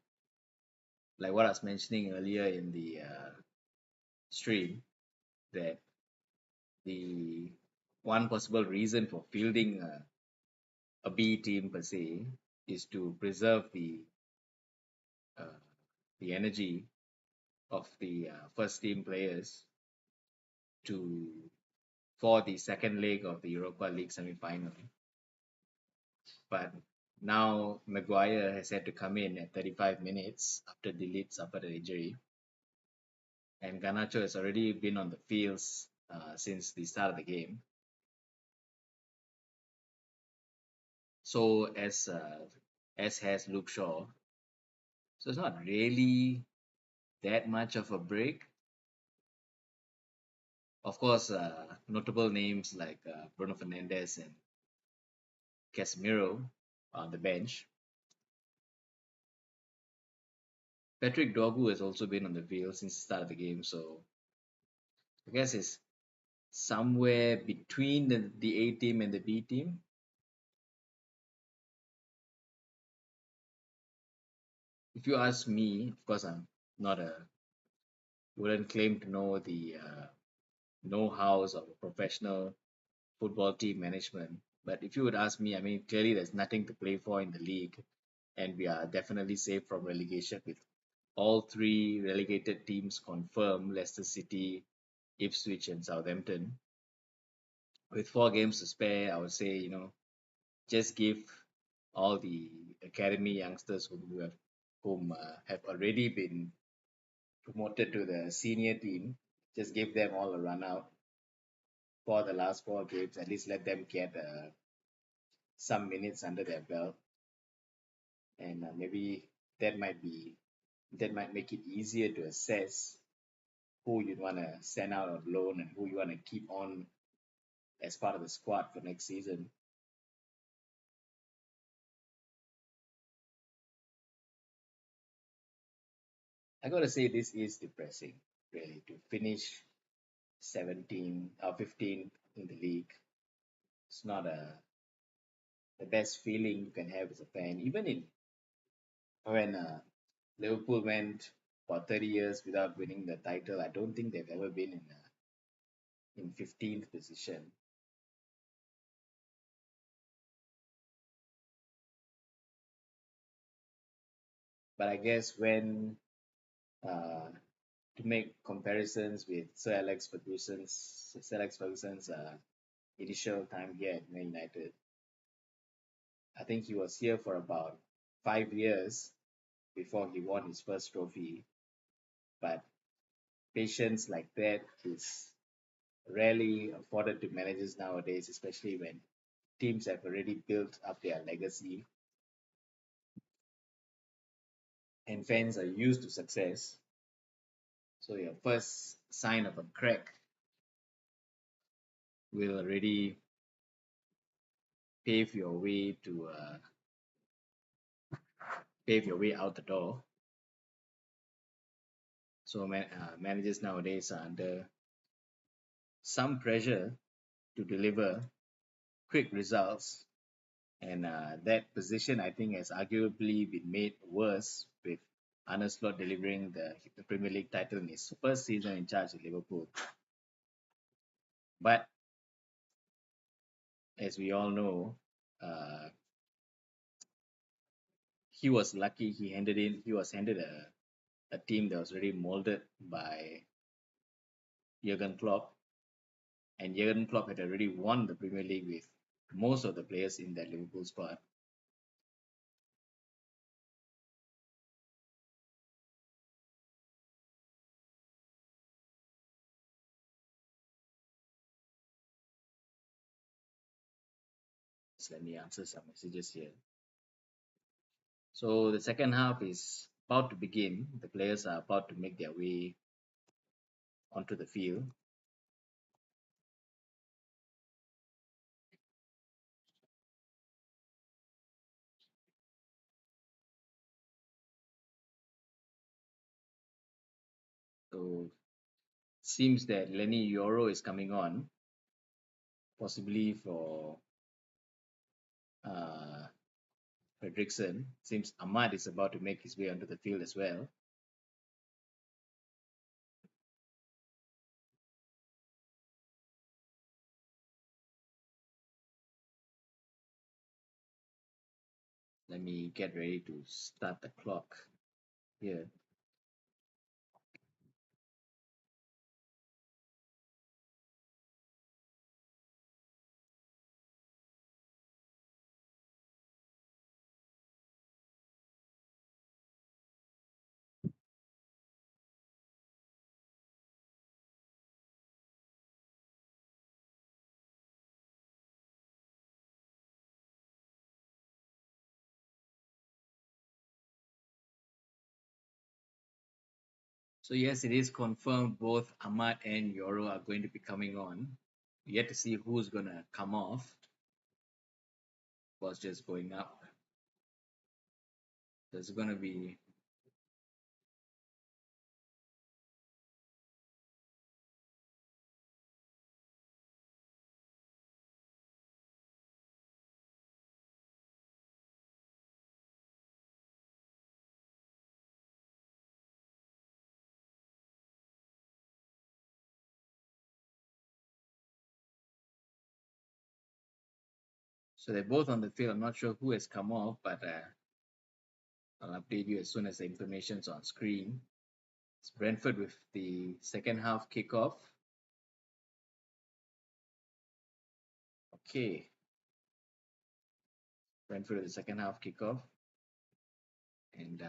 A: Like what I was mentioning earlier in the stream, that the one possible reason for fielding a B team per se is to preserve uh, the energy of the first team players to for the second leg of the Europa League semi-final. But now Maguire has had to come in at 35 minutes after Delete suffered an injury, and Garnacho has already been on the fields since the start of the game. So as has Luke Shaw. So it's not really that much of a break. Of course, notable names like Bruno Fernandes and Casemiro on the bench. Patrick Dorgu has also been on the field since the start of the game, so I guess it's somewhere between the A team and the B team. If you ask me, of course, I'm not a wouldn't claim to know the know-hows of a professional football team management. But if you would ask me, I mean, clearly there's nothing to play for in the league, and we are definitely safe from relegation with all three relegated teams confirmed: Leicester City, Ipswich and Southampton. With 4 games to spare, I would say, just give all the academy youngsters whom have already been promoted to the senior team, just give them all a run out for the last 4 games. At least let them get some minutes under their belt, and maybe that might be that might make it easier to assess who you'd want to send out on loan and who you want to keep on as part of the squad for next season. I gotta say this is depressing, really, to finish 17 or 15 in the league. It's not the best feeling you can have as a fan. Even in when Liverpool went for 30 years without winning the title, I don't think they've ever been in 15th position. But I guess when to make comparisons with Sir Alex Ferguson's initial time here at Man United, I think he was here for about 5 years before he won his first trophy. But patience like that is rarely afforded to managers nowadays, especially when teams have already built up their legacy and fans are used to success. So your first sign of a crack will already pave your way to pave your way out the door. So managers nowadays are under some pressure to deliver quick results, and that position I think has arguably been made worse with Arne Slot delivering the Premier League title in his first season in charge at Liverpool. But as we all know, uh, he was lucky. He was handed a team that was already molded by Jurgen Klopp, and Jurgen Klopp had already won the Premier League with most of the players in that Liverpool squad. So let me answer some messages here. So the second half is about to begin. The players are about to make their way onto the field. So seems that Lenny Yoro is coming on, possibly for uh, Fredrickson. Seems Ahmad is about to make his way onto the field as well. Let me get ready to start the clock here. So yes, it is confirmed both Ahmad and Yoro are going to be coming on. Yet to see who's gonna come off. Was just going up. There's gonna be so they're both on the field. I'm not sure who has come off, but I'll update you as soon as the information's on screen. It's Brentford with the second half kickoff. Okay, Brentford with the second half kickoff, and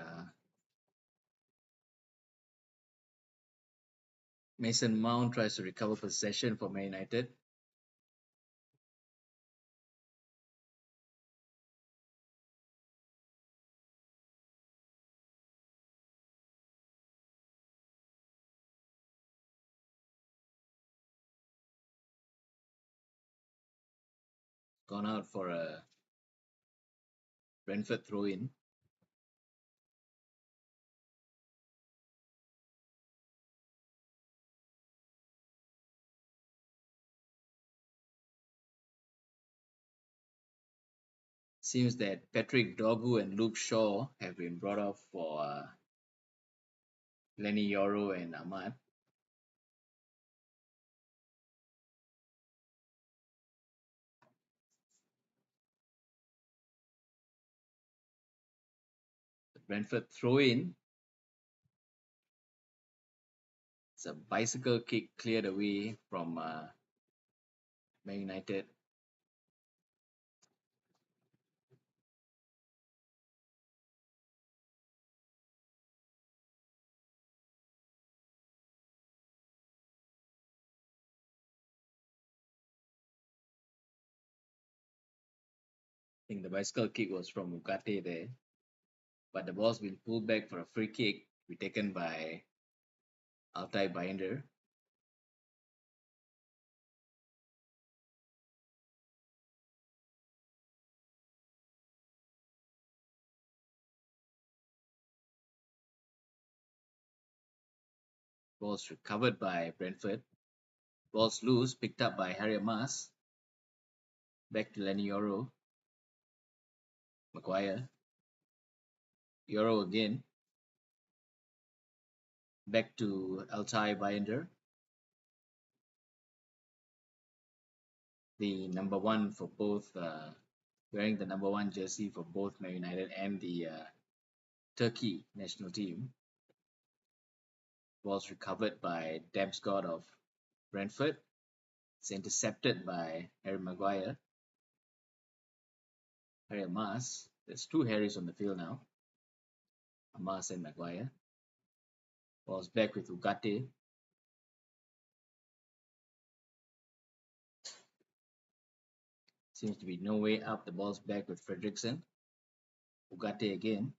A: Mason Mount tries to recover possession for Man United. Gone out for a Brentford throw in. Seems that Patrick Dogu and Luke Shaw have been brought off for Lenny Yoro and Ahmad. The Brentford throw in. It's a bicycle kick cleared away from Man United. I think the bicycle kick was from Ugarte there, but the ball's been pulled back for a free kick to be taken by Altai Binder. Ball's recovered by Brentford. Ball's loose, picked up by Harry Mas. Back to Lenny Yoro. Maguire. Yoro again. Back to Altai Binder. The number one for both, wearing the number one jersey for both Man United and the Turkey national team. Ball's recovered by Damsgaard of Brentford. It's intercepted by Harry Maguire. Harry Mas. There's two Harrys on the field now. Mas and Maguire. Ball's back with Ugarte. Seems to be no way up. The ball's back with Fredrickson. Ugarte again.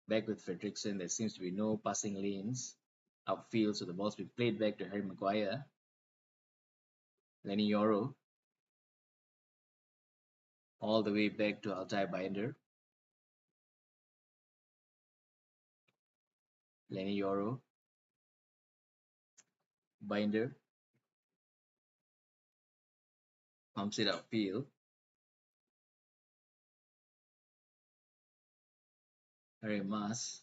A: Back with Fredrickson. There seems to be no passing lanes upfield, so the ball's been played back to Harry Maguire. Lenny Yoro. All the way back to Altai Binder. Lenny Yoro. Binder. Pumps it upfield. Harry Mas.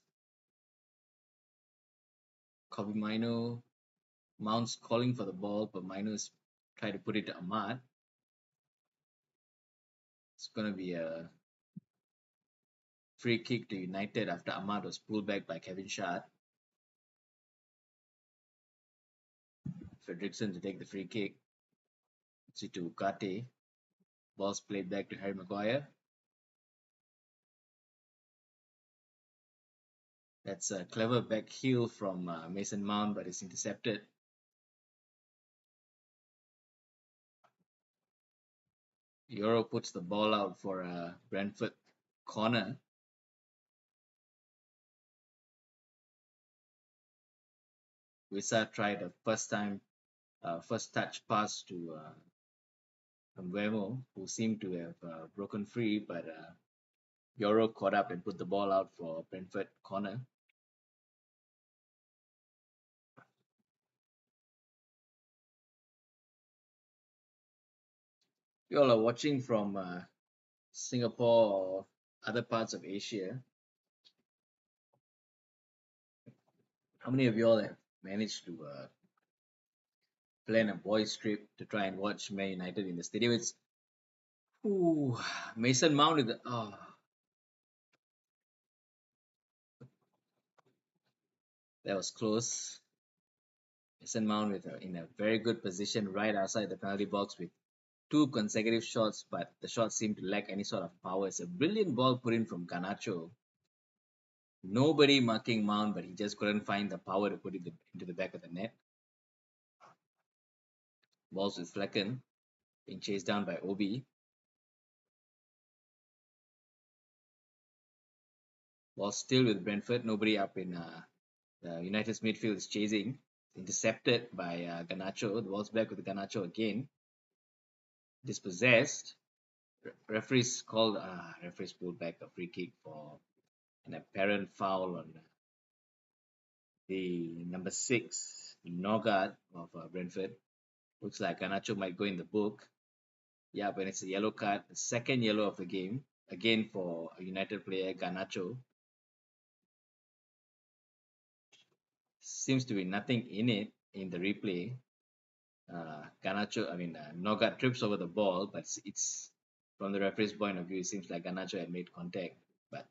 A: Kobe Mino. Mount's calling for the ball, but Mino's trying to put it to Ahmad. It's going to be a free kick to United after Ahmad was pulled back by Kevin Schad. Fredrickson to take the free kick. See to Ugarte. Ball's played back to Harry Maguire. That's a clever back heel from Mason Mount, but it's intercepted. Euro puts the ball out for a Brentford corner. Wissa tried a first touch pass to Mbeumo, who seemed to have broken free, but Euro caught up and put the ball out for Brentford corner. You all are watching from Singapore or other parts of Asia. How many of you all have managed to plan a boys' trip to try and watch Man United in the stadium? It's Mason Mount is that was close. Mason Mount in a very good position right outside the penalty box with two consecutive shots, but the shots seemed to lack any sort of power. It's a brilliant ball put in from Garnacho. Nobody marking Mount, but he just couldn't find the power to put it into the back of the net. Balls with Flecken being chased down by Obi. Ball still with Brentford. Nobody up in United's midfield is chasing. Intercepted by Garnacho. The ball's back with Garnacho again. Dispossessed. Referees pulled back a free kick for an apparent foul on the number 6 Nogard of Brentford. Looks like Garnacho might go in the book. Yeah, but it's a yellow card, the second yellow of the game, again for a United player, Garnacho. Seems to be nothing in it in the replay. Noga trips over the ball, but it's from the referee's point of view, it seems like Garnacho had made contact, but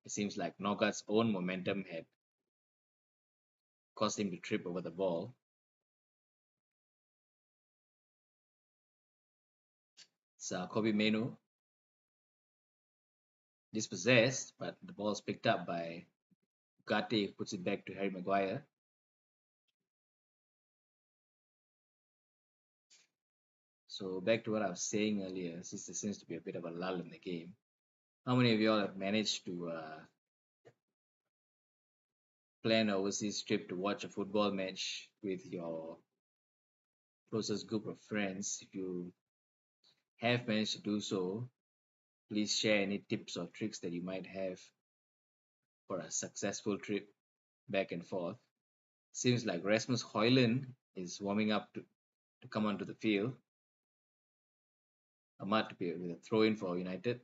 A: it seems like Noga's own momentum had caused him to trip over the ball. So Kobe Menu dispossessed, but the ball is picked up by Gatti, who puts it back to Harry Maguire. So back to what I was saying earlier, since there seems to be a bit of a lull in the game, how many of y'all have managed to plan an overseas trip to watch a football match with your closest group of friends? If you have managed to do so, please share any tips or tricks that you might have for a successful trip back and forth. Seems like Rasmus Højlund is warming up to come onto the field. Ahmad to be with a throw in for United.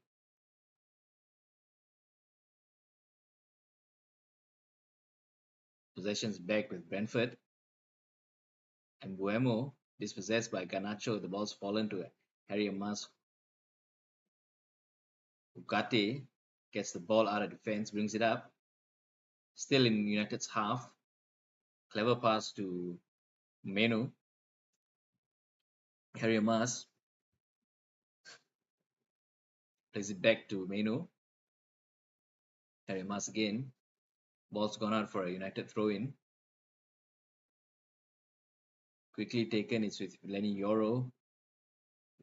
A: Possessions back with Brentford. And Buemo dispossessed by Garnacho. The ball's fallen to Harry Mas. Ugarte gets the ball out of defense, brings it up. Still in United's half. Clever pass to Menu. Harry Mas plays it back to Menu. Harry Mas again. Ball's gone out for a United throw in. Quickly taken, it's with Lenny Yoro.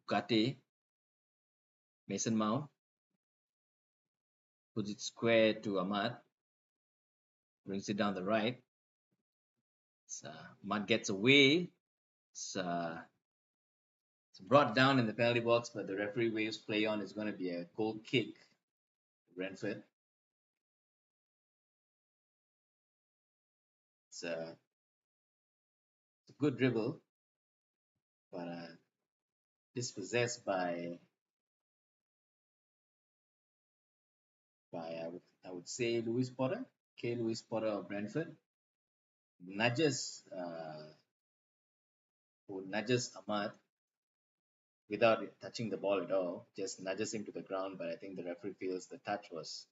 A: Ugarte. Mason Mount. Puts it square to Ahmad. Brings it down the right. Ahmad gets away. It's brought down in the penalty box, but the referee waves play on. Is going to be a goal kick to Brentford. It's a good dribble, but dispossessed by I would say Lewis Potter, K. Lewis Potter of Brentford. Nudges who nudges Ahmad without touching the ball at all, just nudges him to the ground. But I think the referee feels the touch was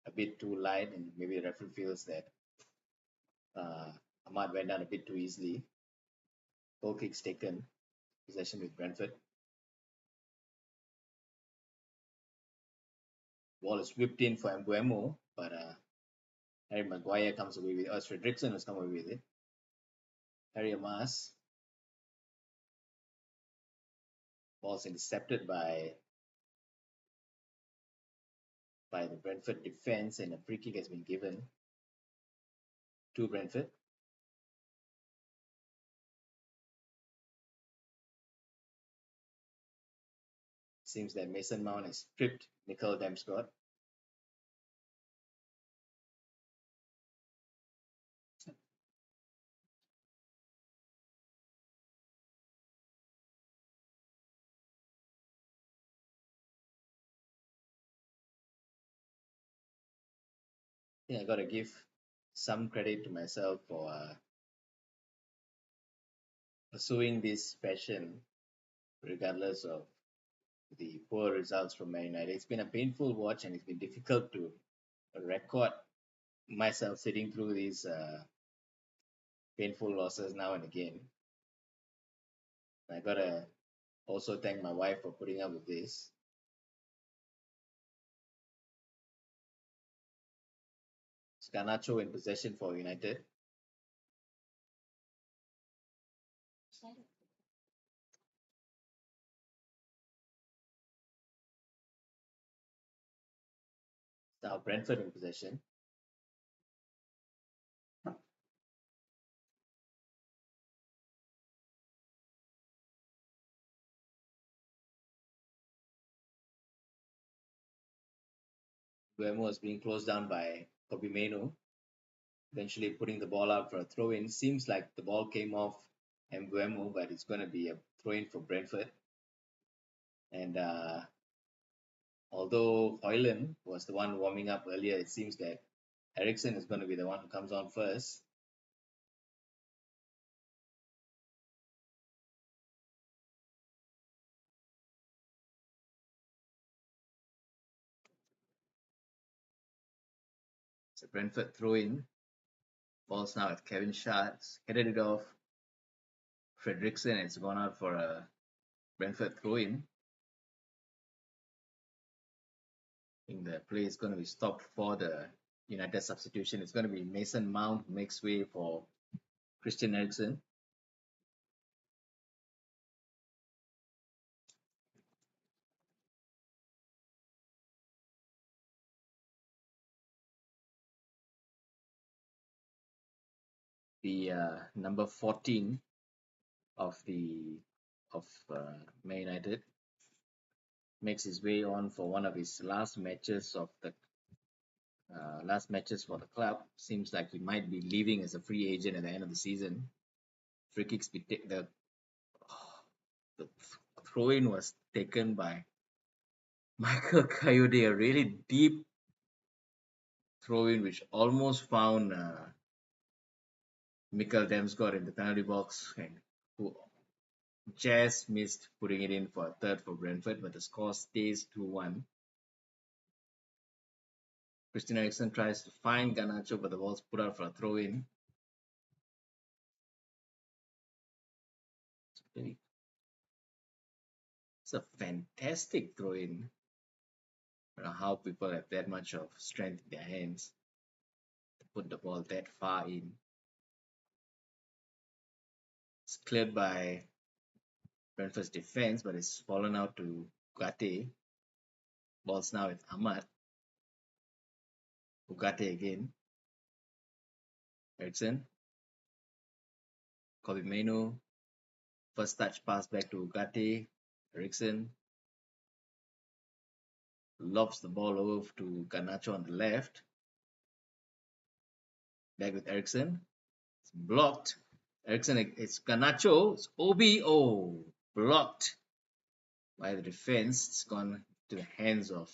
A: a bit too light, and maybe the referee feels that Ahmad went down a bit too easily. Goal kicks taken, possession with Brentford. Ball is whipped in for Mbuemo, but Harry Maguire comes away with it. Fredrickson has come away with it. Harry Mas. Ball's intercepted by the Brentford defense, and a free kick has been given to Brentford. Seems that Mason Mount has tripped Nickel Damsgaard. I think I got to give some credit to myself for pursuing this passion regardless of the poor results from Man United. It's been a painful watch, and it's been difficult to record myself sitting through these painful losses now and again. I gotta also thank my wife for putting up with this. Garnacho in possession for United. Now Brentford in possession. Guemo is being closed down by Kobe Menu, eventually putting the ball out for a throw in. Seems like the ball came off Mbuemo, but it's going to be a throw in for Brentford. And although Hoyland was the one warming up earlier, it seems that Ericsson is going to be the one who comes on first. So Brentford throw in. Ball's now at Kevin Schatz. Headed it off. Fredrickson. It's gone out for a Brentford throw in. I think the play is going to be stopped for the United substitution. It's going to be Mason Mount makes way for Christian Eriksen. The number 14 of Man United makes his way on for one of his last matches of the last matches for the club. Seems like he might be leaving as a free agent at the end of the season. Free kicks the throw in was taken by Michael Coyote, a really deep throw in which almost found Mikkel Damsgaard in the penalty box, and who just missed putting it in for a third for Brentford, but the score stays 2-1. Christian Eriksen tries to find Garnacho, but the ball's put out for a throw in. It's a fantastic throw in. I don't know how people have that much of strength in their hands to put the ball that far in. It's cleared by Brentford's defense, but it's fallen out to Ugarte. Ball's now with Ahmad. Ugarte again. Eriksen. Kobe Menu. First touch pass back to Ugarte. Eriksen lobs the ball over to Garnacho on the left. Back with Eriksen. It's blocked. Eriksen, it's Garnacho. It's OBO. Blocked by the defense. It's gone to the hands of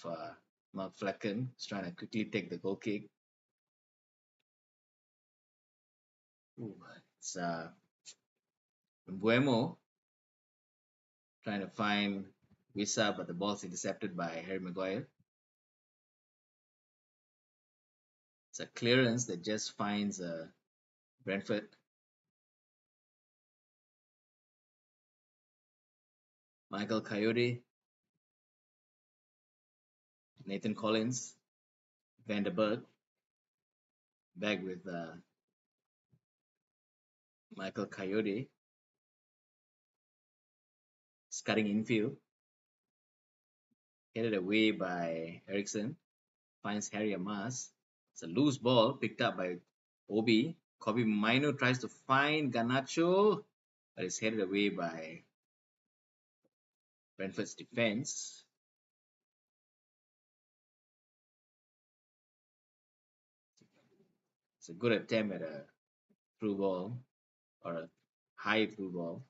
A: Mark Flecken. He's trying to quickly take the goal kick. Ooh, it's Mbuemo trying to find Wissa, but the ball's intercepted by Harry Maguire. It's a clearance that just finds Brentford. Michael Coyote, Nathan Collins, Van der Berg, back with Michael Coyote, cutting infield, headed away by Eriksen, finds Harry Amas. It's a loose ball picked up by Obi. Kobe Mino tries to find Garnacho, but it's headed away by Brentford's defense. It's a good attempt at a through ball or a high through ball.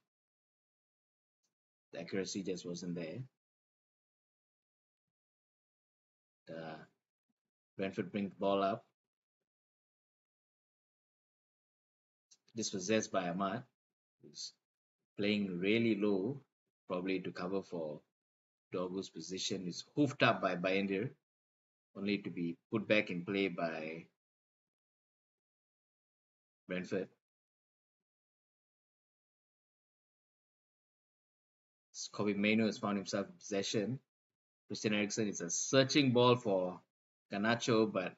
A: The accuracy just wasn't there. Brentford bring the ball up. Dispossessed by Ahmad, who's playing really low, probably to cover for Dorgu's position. Is hoofed up by Bayendir, only to be put back in play by Brentford. Kobe Mainoo has found himself in possession. Christian Eriksen is a searching ball for Garnacho, but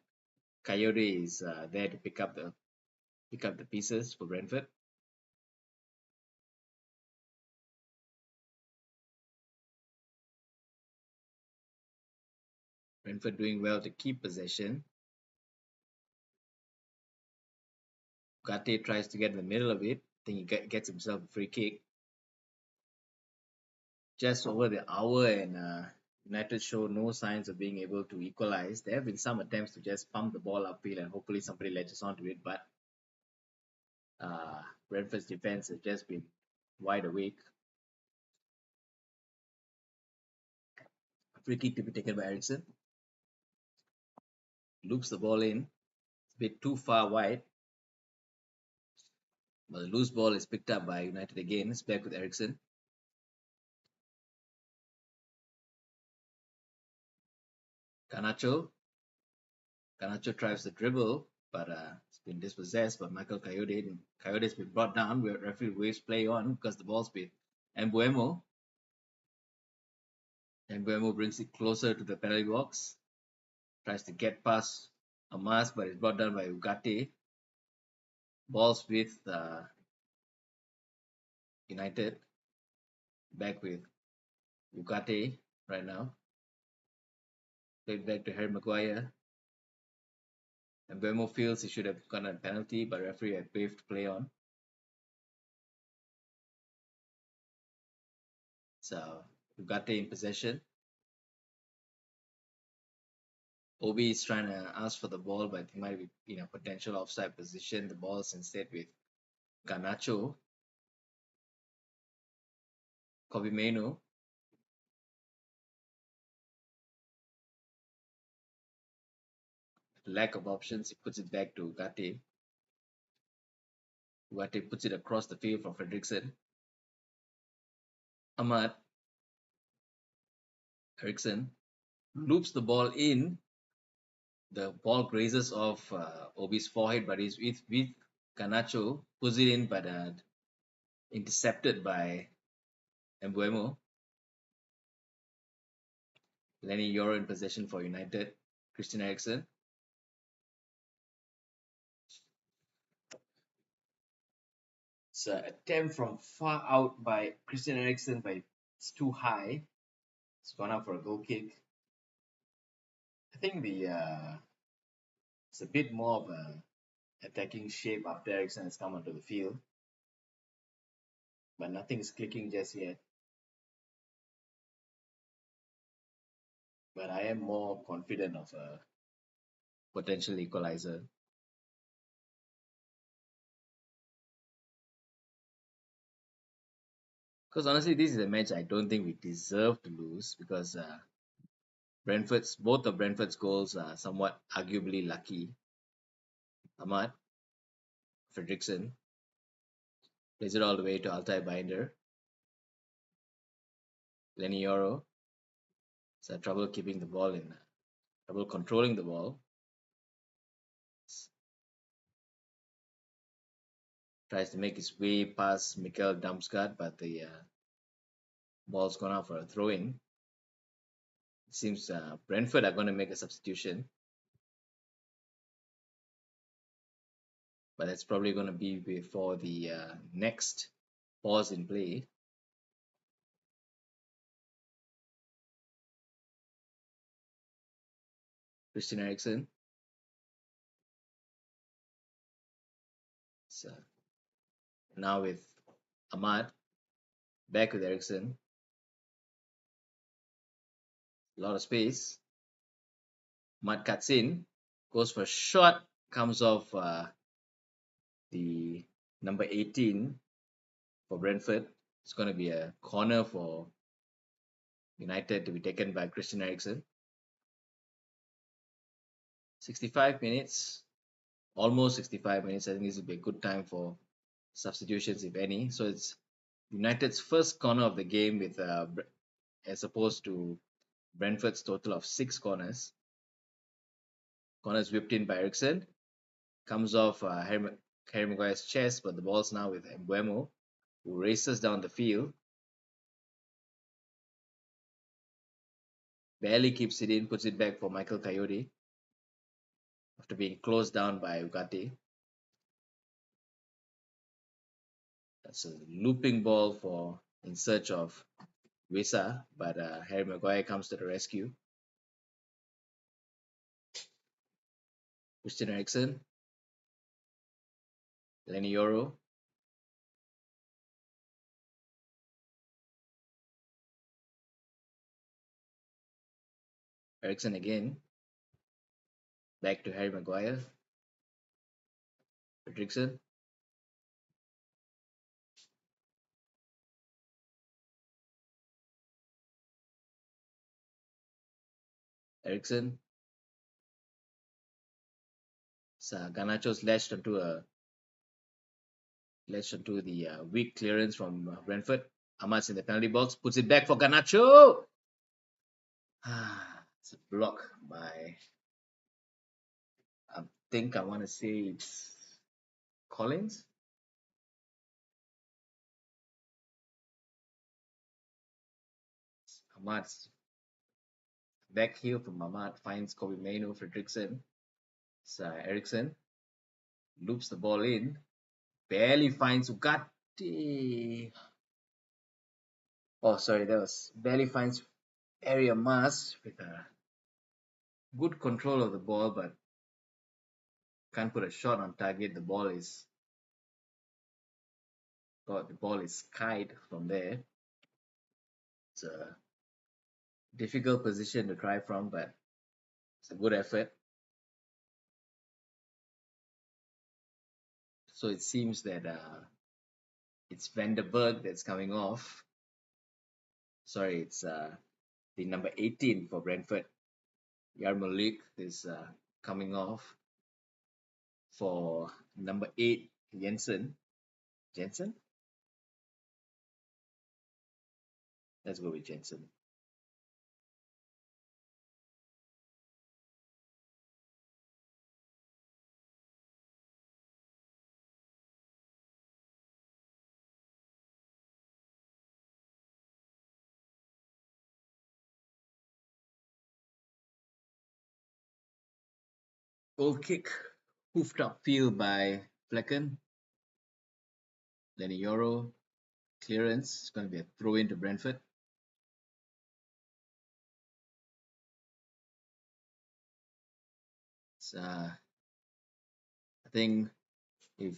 A: Coyote is there to pick up the pieces for Brentford. Brentford doing well to keep possession. Ugarte tries to get in the middle of it. I think he gets himself a free kick. Just over the hour, and United show no signs of being able to equalize. There have been some attempts to just pump the ball upfield and hopefully somebody latches onto it, but Brentford's defense has just been wide awake. Free kick to be taken by Eriksen. Loops the ball in. It's a bit too far wide. But the loose ball is picked up by United again. It's back with Eriksen. Garnacho. Garnacho tries the dribble, but it's been dispossessed by Michael Coyote. Coyote's been brought down. Referee waves play on because the ball's been Mbuemo. Mbuemo brings it closer to the penalty box. Tries to get past Amas, but it's brought down by Ugarte. Balls with United. Back with Ugarte right now. Played back to Harry Maguire. And Mbuemo feels he should have gotten a penalty, but referee had waved play on. So Ugarte in possession. Obi is trying to ask for the ball, but he might be in a potential offside position. The ball is instead with Garnacho. Kobe Mainoo. Lack of options, he puts it back to Ugarte. Ugarte puts it across the field for Fredrickson. Ahmad. Eriksen loops the ball in. The ball grazes off Obi's forehead, but he's with Garnacho. Pulls it in, but intercepted by Mbuemo. Lenny Yoro in possession for United. Christian Eriksen. It's an attempt from far out by Christian Eriksen, but it's too high. It's gone up for a goal kick. I think it's a bit more of a attacking shape after Eriksen has come onto the field, but nothing is clicking just yet. But I am more confident of a potential equalizer. Because honestly, this is a match I don't think we deserve to lose because both of Brentford's goals are somewhat arguably lucky. Ahmad, Fredrickson plays it all the way to Altai Binder. Lenny Yoro has had trouble keeping the ball in, trouble controlling the ball. Tries to make his way past Mikel Damsgaard, but the ball's gone out for a throw in. It seems Brentford are going to make a substitution, but that's probably going to be before the next pause in play. Christian Eriksen. So now with Ahmad, back with Eriksen. A lot of space. Ahmad cuts in, goes for a shot, comes off the number 18 for Brentford. It's going to be a corner for United to be taken by Christian Eriksen. 65 minutes, almost 65 minutes. I think this will be a good time for substitutions, if any. So it's United's first corner of the game, with as opposed to Brentford's total of 6 corners. Corners whipped in by Eriksen. Comes off Harry Maguire's chest, but the ball's now with Mbuemo, who races down the field. barely keeps it in, puts it back for Michael Coyote after being closed down by Ugarte. That's a looping ball for in search of Wisa, but Harry Maguire comes to the rescue. Christian Eriksen, Lenny Yoro, Eriksen again, back to Harry Maguire, Fredrickson, Eriksen. Garnacho's latched onto the weak clearance from Brentford. Ahmad's in the penalty box, puts it back for Garnacho. It's a block by, I think I want to say it's Collins. Ahmad's back heel from Ahmad finds Kobe Maino, Fredrickson. Eriksen loops the ball in, barely finds Ugarte. Oh, sorry, that was barely finds area mass with a good control of the ball, but can't put a shot on target. The ball is kite from there. It's a difficult position to try from, but it's a good effort. So it seems that it's Vanderberg that's coming off. Sorry, it's the number 18 for Brentford. Yarmolik is coming off for number 8, Jensen. Let's go with Jensen. Goal kick, hoofed upfield by Flecken. Lenny Yoro, clearance. It's going to be a throw into Brentford. I think if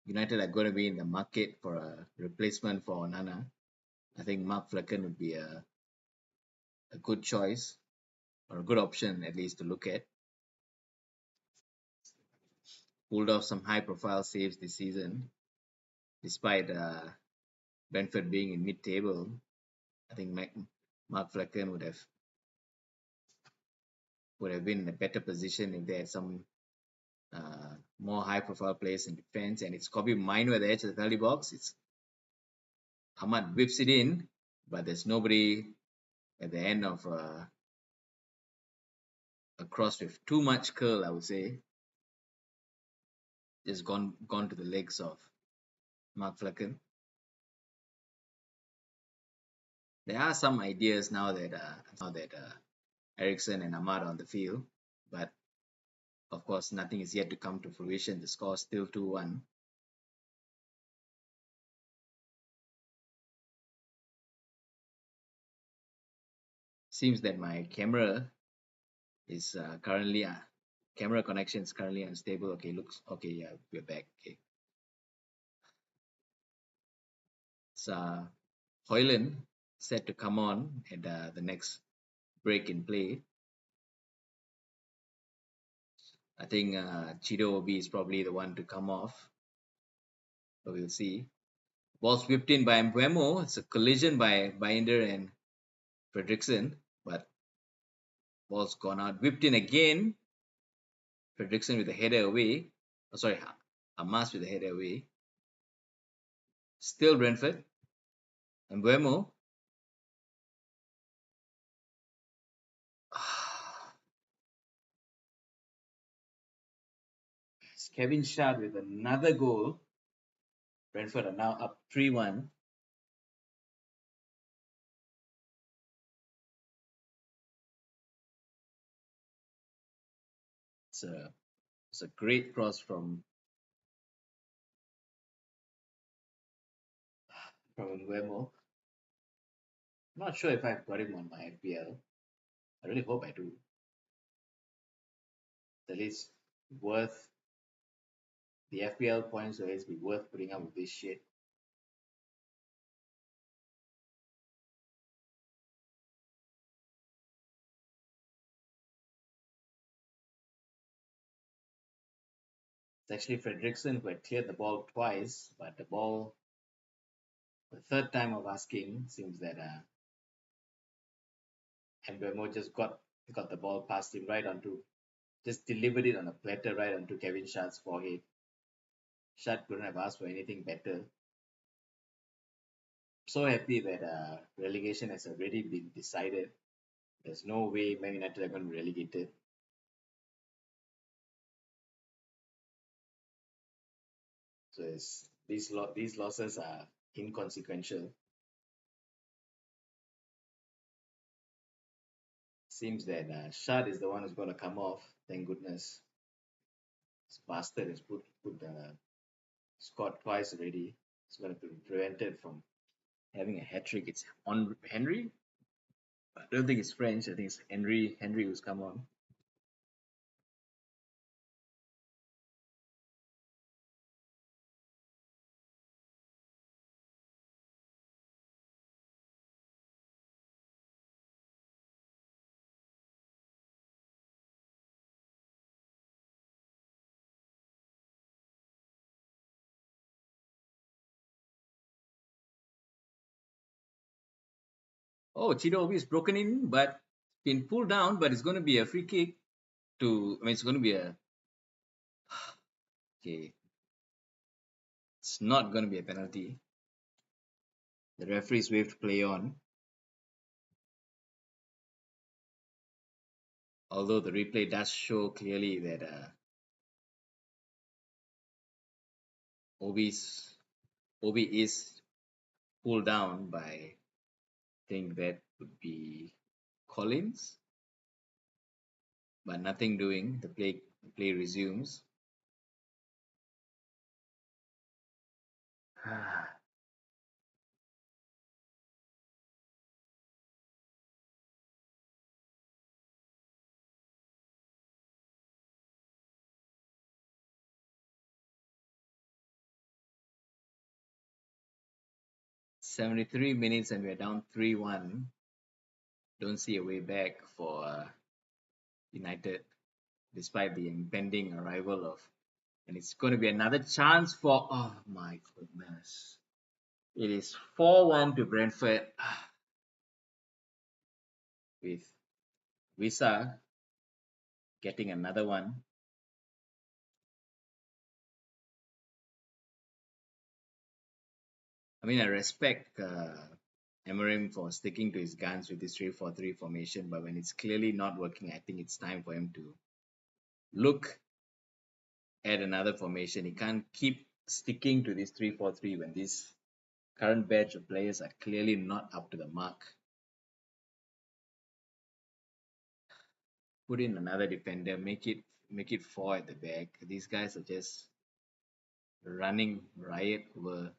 A: United are going to be in the market for a replacement for Onana, I think Mark Flecken would be a good choice, or a good option at least to look at. Pulled off some high profile saves this season, despite Brentford being in mid table. I think Mark Flecken would have been in a better position if they had some more high profile players in defense. And it's Kobe Mino at the edge of the penalty box. It's Ahmad whips it in, but there's nobody at the end of a cross with too much curl, I would say. Just gone to the legs of Mark Flecken. There are some ideas now that Eriksen and Ahmad are on the field, but of course nothing is yet to come to fruition. The score is still 2-1. Seems that my camera is camera connection is currently unstable. Okay, looks okay. Yeah, we're back. Okay, so Hoyland set to come on at the next break in play. I think Chido Obi is probably the one to come off, but we'll see. Ball's whipped in by Mbuemo. It's a collision by Binder and Fredrickson, but ball's gone out. Whipped in again. Fredrickson with a header away. Oh, sorry, Hamas with a header away. Still Brentford. Mbuemo. Kevin Shard with another goal. Brentford are now up 3-1. It's a great cross from Nguemo. I'm not sure if I've got him on my FPL. I really hope I do. At least worth the FPL points will always be worth putting up with this shit. It's actually Fredrickson who had cleared the ball twice, but the third time of asking, seems that Mbemo just got the ball past him right onto, just delivered it on a platter right onto Kevin Sharp's forehead. Sharp couldn't have asked for anything better. So happy that relegation has already been decided. There's no way Man United are going to be relegated. So these losses are inconsequential. Seems that Shad is the one who's going to come off. Thank goodness. This bastard has put the scored twice already. It's going to be prevented from having a hat trick. It's on Henry. I don't think it's French. I think it's Henry. Henry who's come on. Oh, Chido Obi is broken in, but been pulled down. But it's going to be a free kick to. I mean, it's going to be a. Okay, it's not going to be a penalty. The referee's waved play on. Although the replay does show clearly that Obi's Obi is pulled down by, I think that would be Collins, but nothing doing. The play resumes. 73 minutes and we're down 3-1. Don't see a way back for United, despite the impending arrival of, and it's going to be another chance for, oh my goodness. It is 4-1 to Brentford with Wisa getting another one. I mean, I respect Emery for sticking to his guns with his 3-4-3 formation, but when it's clearly not working, I think it's time for him to look at another formation. He can't keep sticking to this 3-4-3 when this current batch of players are clearly not up to the mark. Put in another defender, make it four at the back. These guys are just running riot over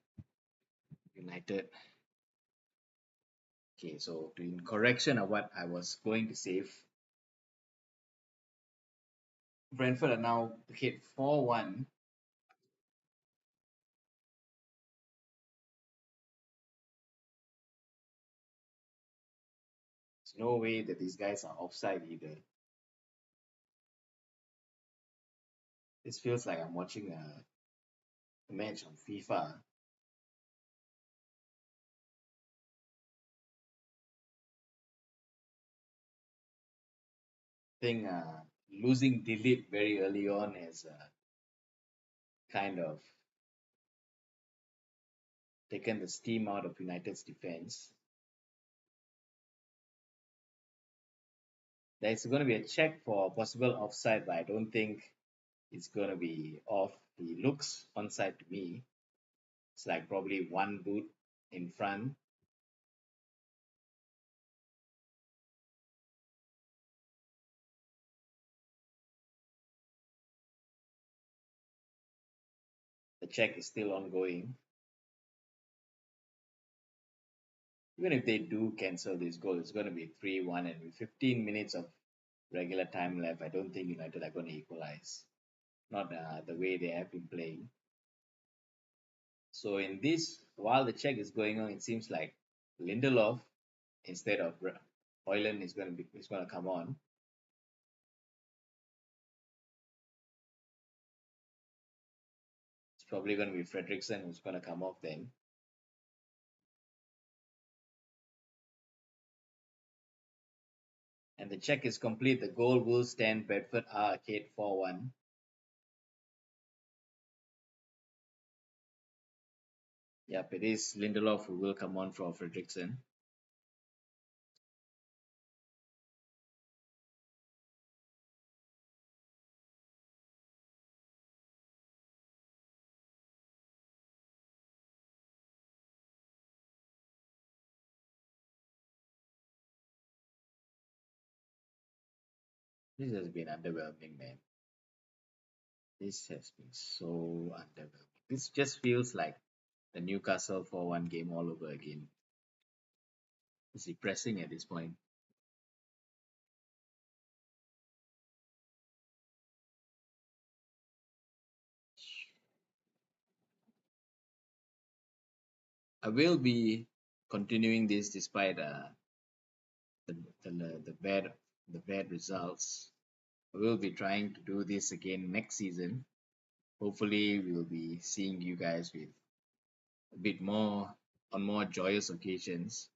A: United. Okay, so in correction of what I was going to say, Brentford are now hit 4-1. There's no way that these guys are offside either. This feels like I'm watching a match on FIFA. I think losing Dilip very early on has kind of taken the steam out of United's defense. There's going to be a check for possible offside, but I don't think it's going to be off. He looks onside to me. It's like probably one boot in front. check is still ongoing. Even if they do cancel this goal, it's going to be 3-1, and with 15 minutes of regular time left, I don't think United are going to equalize. Not the way they have been playing. So in this, while the check is going on, it seems like Lindelof instead of Hoyland is going to come on. It's probably going to be Fredrickson who's going to come off then. And the check is complete. The goal will stand. Brentford are ahead 4-1. Yep, it is Lindelof who will come on for Fredrickson. This has been underwhelming, man. This has been so underwhelming. This just feels like the Newcastle 4-1 game all over again. It's depressing at this point. I will be continuing this despite the, the bad results. I will be trying to do this again next season. Hopefully, we'll be seeing you guys with a bit more on more joyous occasions.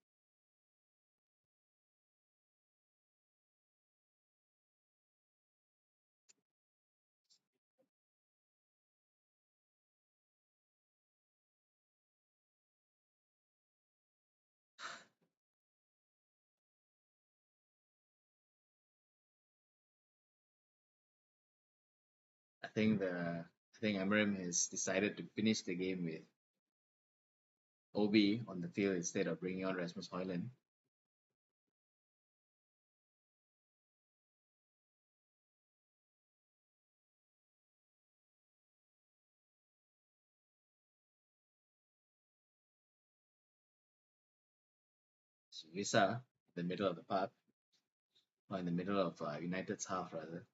A: I think Amram has decided to finish the game with Obi on the field instead of bringing on Rasmus Højlund. So Visa, the middle of the park, or in the middle of United's half rather.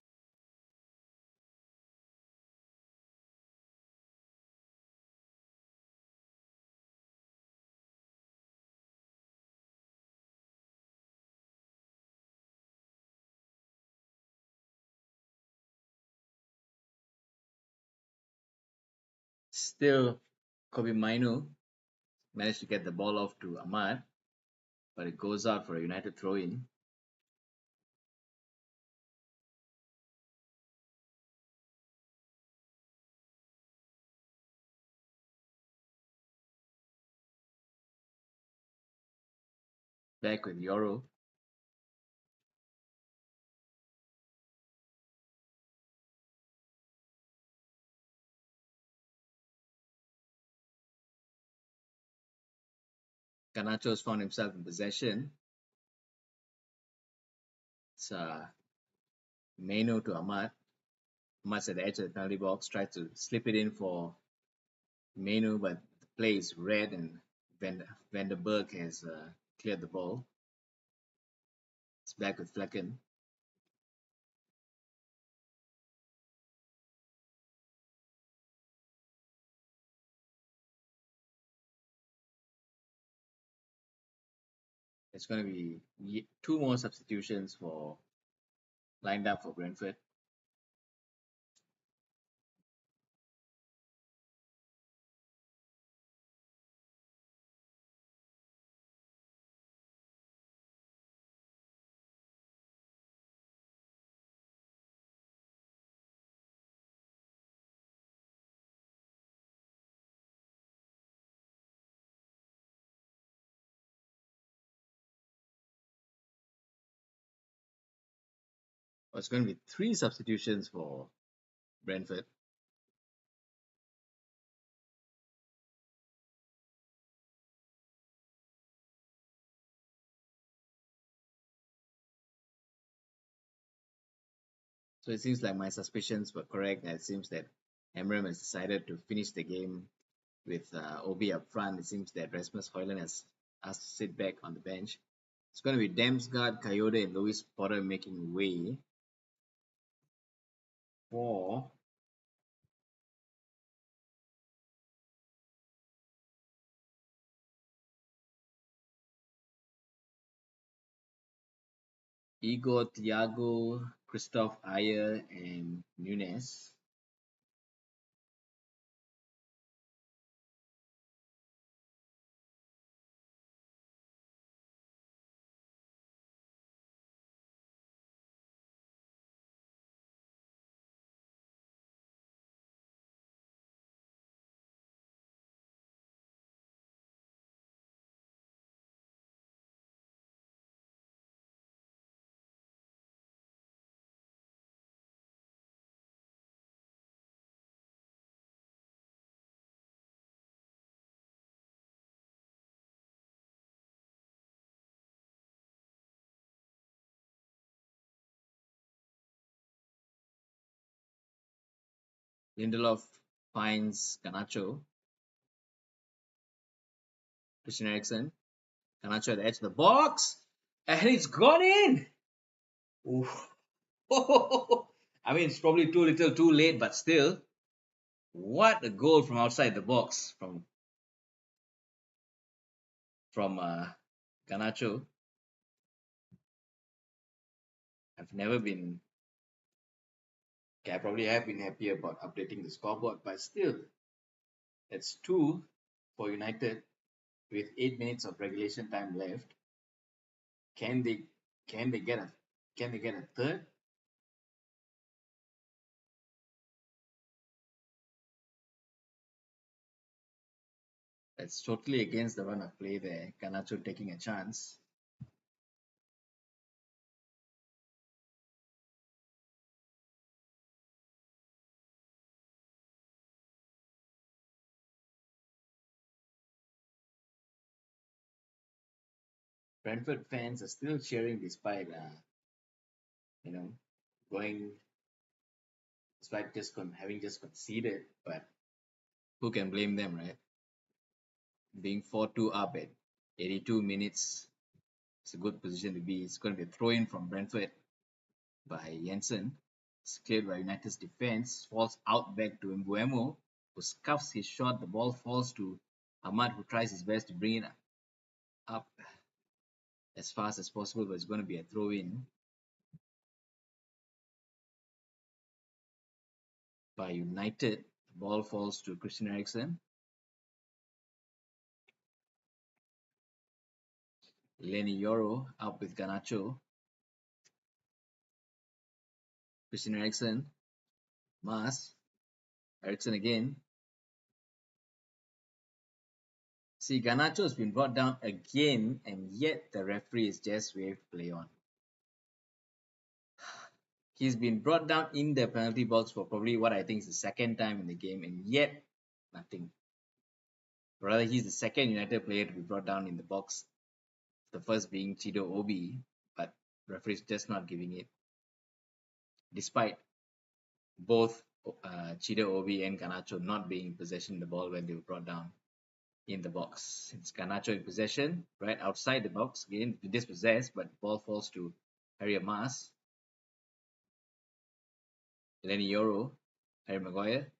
A: Still, Kobe Mainu managed to get the ball off to Ahmad, but it goes out for a United throw in. Back with Yoro. Garnacho's found himself in possession. It's Mainu to Ahmad. Ahmad's at the edge of the penalty box, tried to slip it in for Mainu, but the play is red and Van der Berg has cleared the ball. It's back with Flecken. There's going to be two more substitutions for lined up for Brentford. It's going to be three substitutions for Brentford. So it seems like my suspicions were correct. And it seems that Emram has decided to finish the game with Obi up front. It seems that Rasmus Højlund has asked to sit back on the bench. It's going to be Damsgaard, Coyote, and Louis Potter making way for Igor, Thiago, Christoph Ayer, and Nunes. Lindelof finds Garnacho. Christian Eriksen. Garnacho at the edge of the box. And it's gone in! Oof. I mean, it's probably too little too late, but still, what a goal from outside the box from Garnacho. I've never been, okay, I probably have been happy about updating the scoreboard, but still, it's two for United with 8 minutes of regulation time left. Can they can they get a can they get a third? That's totally against the run of play there. Garnacho taking a chance. Brentford fans are still cheering despite you know going despite having just conceded, but who can blame them, right? Being 4-2 up at 82 minutes, it's a good position to be. It's going to be a throw in from Brentford by Jensen. It's cleared by United's defense, falls out back to Mbuemo, who scuffs his shot. The ball falls to Ahmad, who tries his best to bring it up as fast as possible, but it's going to be a throw in by United. The ball falls to Christian Eriksen. Lenny Yoro up with Garnacho. Christian Eriksen. Mas. Eriksen again. See, Garnacho has been brought down again, and yet the referee is just waved play on. He's been brought down in the penalty box for probably what I think is the second time in the game, and yet nothing. Rather, he's the second United player to be brought down in the box. The first being Chido Obi, but referee's just not giving it, despite both Chido Obi and Garnacho not being in possession of the ball when they were brought down in the box. It's Garnacho in possession, right outside the box, again dispossessed, but the ball falls to Harry Mas. Lenny Yoro, Harry Maguire,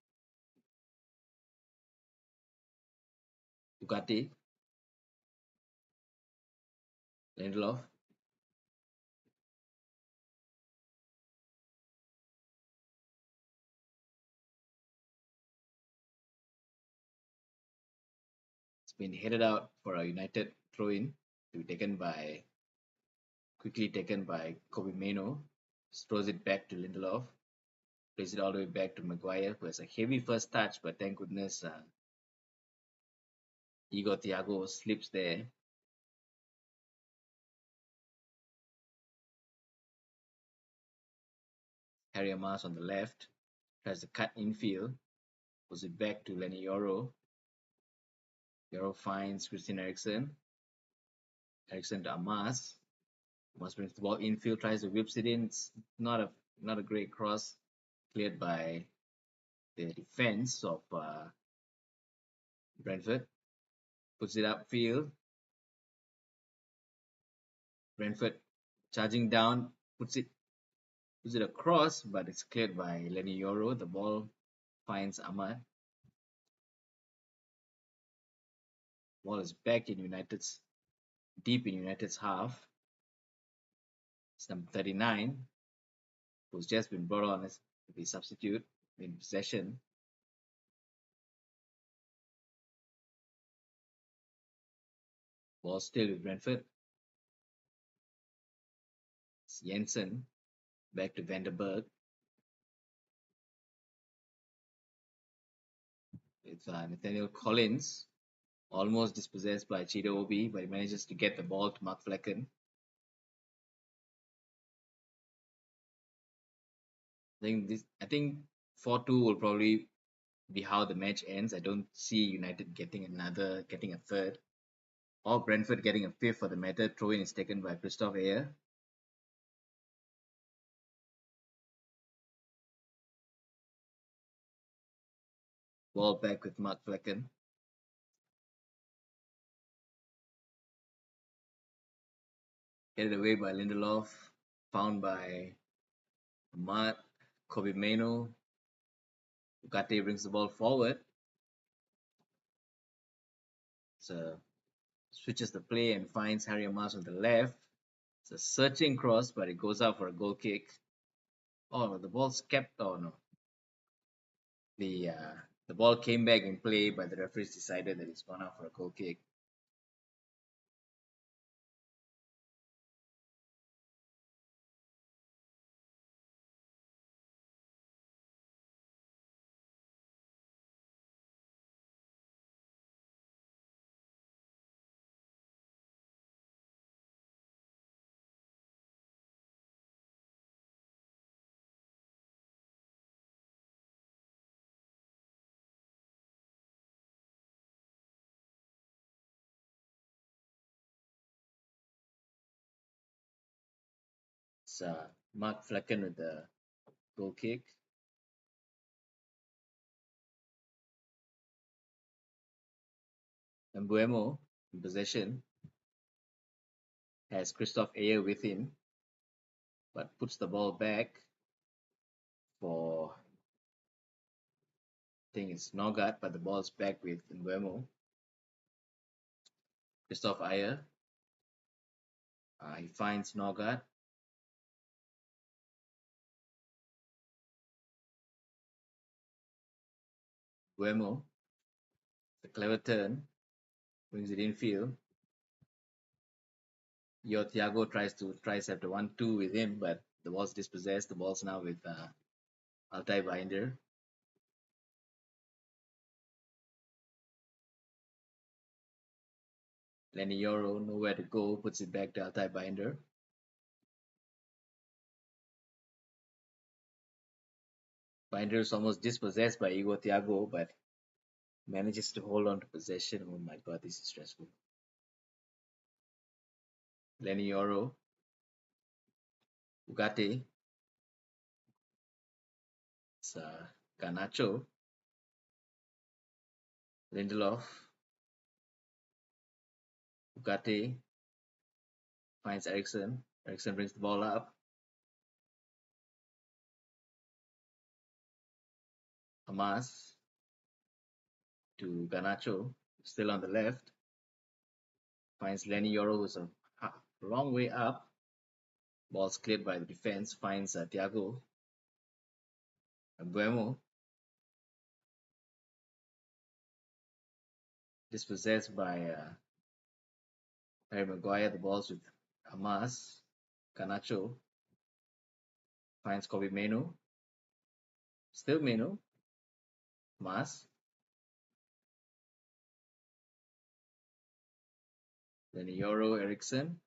A: Ducati, Lindelof, it's been headed out for a United throw-in to be quickly taken by Kobe Mano. Throws it back to Lindelof. Plays it all the way back to Maguire, who has a heavy first touch, but thank goodness Igor Thiago slips there. Harry Mas on the left tries to cut infield. Puts it back to Lenny Yoro. Yoro finds Christian Eriksen. Eriksen to Amas. Amas brings the ball infield, tries to whips it in. It's not a great cross, cleared by the defense of Brentford, puts it upfield. Brentford charging down, puts it across, but it's cleared by Lenny Yoro. The ball finds Ahmad. Ball is back in United's deep in United's half. It's number 39, who's just been brought on as the substitute in possession. Ball still with Brentford. It's Jensen back to Vanderberg with Nathaniel Collins, almost dispossessed by Chido Obi, but he manages to get the ball to Mark Flecken. I think 4-2 will probably be how the match ends. I don't see United getting a third, or Brentford getting a fifth for the matter. Throw-in is taken by Christoph Ayer. Ball back with Mark Flecken. Headed away by Lindelof. Found by Ahmad. Kobe Mano. Ugarte brings the ball forward. So switches the play and finds Harry Amas on the left. It's a searching cross, but it goes out for a goal kick. Oh, the ball's kept. Oh no, the uh, the ball came back in play, but the referees decided that it's gone out for a goal kick. It's Mark Flecken with the goal kick. And Buemo in possession has Christoph Ayer with him, but puts the ball back for, I think it's Nogat, but the ball's back with Buemo. Christoph Ayer. He finds Nogat. Buemo. The clever turn. Brings it infield. Thiago tries to have the 1-2 with him, but the ball's dispossessed. The ball's now with Altai Binder. Lenny Yoro, nowhere to go, puts it back to Altai Binder. Binder is almost dispossessed by Thiago, but manages to hold on to possession. Oh my god, this is stressful. Lenny Yoro. Ugarte. It's Garnacho. Lindelof. Ugarte finds Ericsson. Ericsson brings the ball up. Hamas to Garnacho, still on the left. Finds Lenny Yoro, who's a long way up. Ball's cleared by the defense. Finds Thiago. Buemo. Dispossessed by Harry Maguire. The ball's with Hamas. Garnacho finds Kobe Meno. Still Meno. Hamas. Then Yoro Ericsson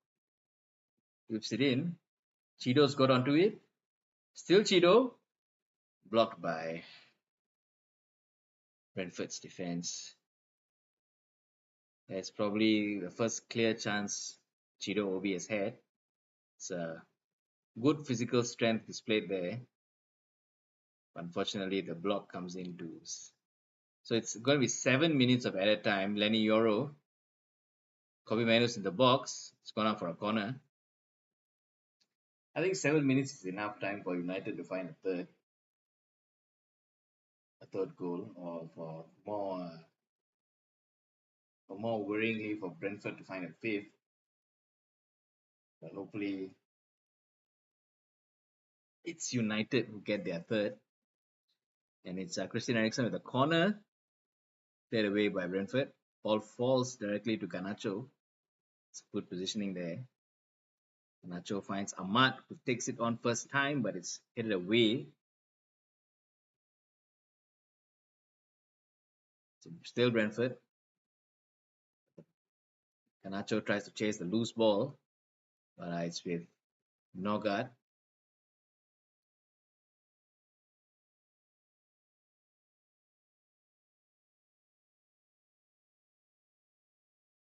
A: whips it in. Chido's got onto it. Still Chido. Blocked by Brentford's defense. That's probably the first clear chance Chido Obi has had. It's a good physical strength displayed there. Unfortunately, the block comes into. So it's going to be 7 minutes of added time. Lenny Yoro, Kobe Manu's in the box. It's gone out for a corner. I think 7 minutes is enough time for United to find a third goal, or more worryingly for Brentford to find a fifth. But hopefully, it's United who get their third, and it's Christian Eriksen with a corner cleared away by Brentford. Ball falls directly to Garnacho. It's good positioning there. Garnacho finds Ahmad, who takes it on first time, but it's headed away. So still Brentford. Garnacho tries to chase the loose ball, but it's with Nogard.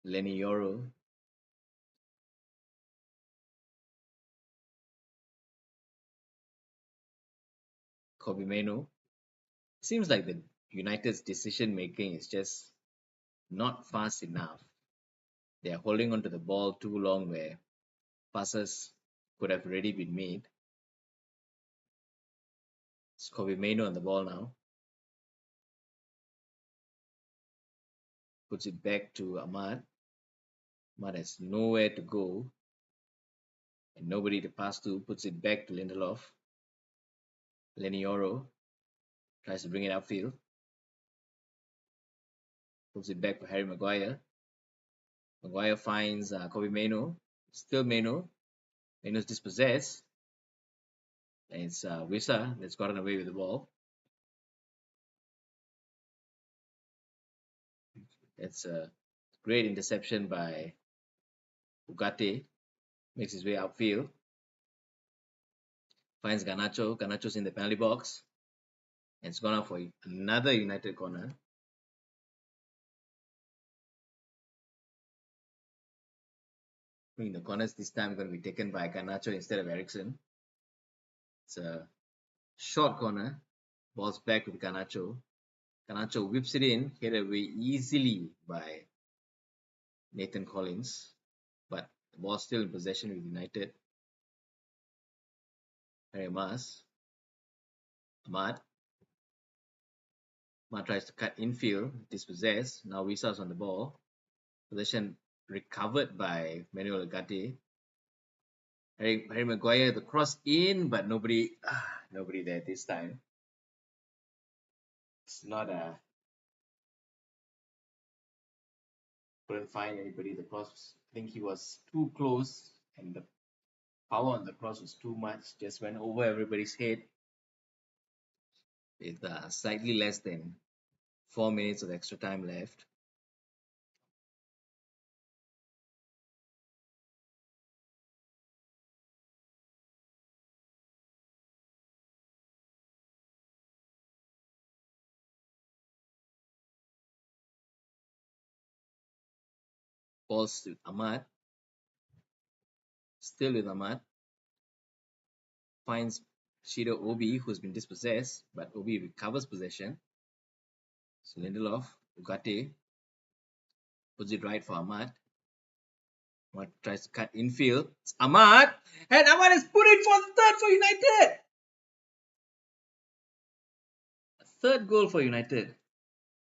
A: Lenny Yoro. Kobe Meno. Seems like the United's decision making is just not fast enough. They are holding on to the ball too long where passes could have already been made. It's Kobe Meno on the ball now. Puts it back to Ahmad. Ahmad has nowhere to go and nobody to pass to. Puts it back to Lindelof. Lenny Yoro tries to bring it upfield. Puts it back for Harry Maguire. Maguire finds Kobe Meno. Still Meno. Meno's dispossessed. And it's Wissa that's gotten away with the ball. It's a great interception by Ugarte. Makes his way upfield. Finds Garnacho. Garnacho's in the penalty box. And it's gone out for another United corner. I mean, the corners this time are going to be taken by Garnacho instead of Eriksen. It's a short corner. Ball's back with Garnacho. Garnacho whips it in, headed away easily by Nathan Collins. But the ball's still in possession with United. Harry Mas. Ahmad. Ahmad tries to cut infield, dispossessed. Now Wissa's on the ball. Possession recovered by Manuel Ugarte. Harry Maguire, the cross in, but nobody there this time. It's not couldn't find anybody. The cross, I think he was too close, and the power on the cross was too much. Just went over everybody's head. With slightly less than 4 minutes of extra time left. Balls to Ahmad. Still with Ahmad. Finds Shido Obi, who's been dispossessed, but Obi recovers possession. So Lindelof, Ugarte puts it right for Ahmad. Ahmad tries to cut infield. It's Ahmad, and Ahmad has put it for the third for United. A third goal for United.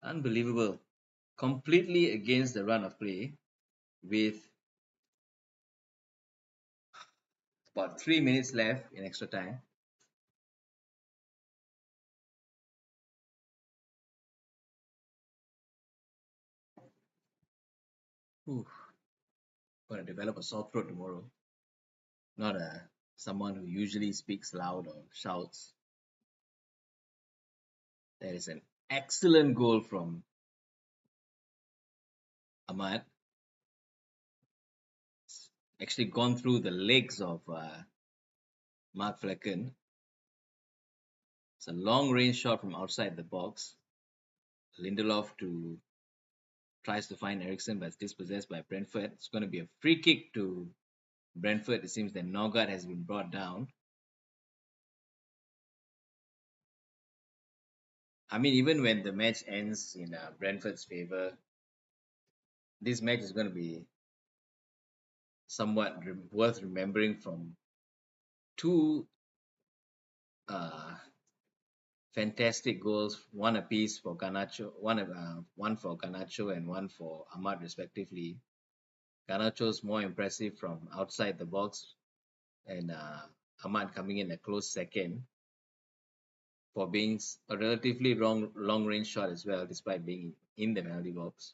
A: Unbelievable. Completely against the run of play with about 3 minutes left in extra time. Ooh. Gonna develop a sore throat tomorrow. Not someone who usually speaks loud or shouts. That is an excellent goal from Ahmad. It's actually gone through the legs of Mark Flecken. It's a long range shot from outside the box. Lindelof tries to find Eriksen, but it's dispossessed by Brentford. It's going to be a free kick to Brentford. It seems that Nogard has been brought down. I mean, even when the match ends in Brentford's favor, this match is going to be somewhat worth remembering from two uh, fantastic goals, one apiece for Garnacho, one for Garnacho and one for Ahmad respectively. Garnacho's more impressive from outside the box, and Ahmad coming in a close second for being a relatively long range shot as well, despite being in the penalty box.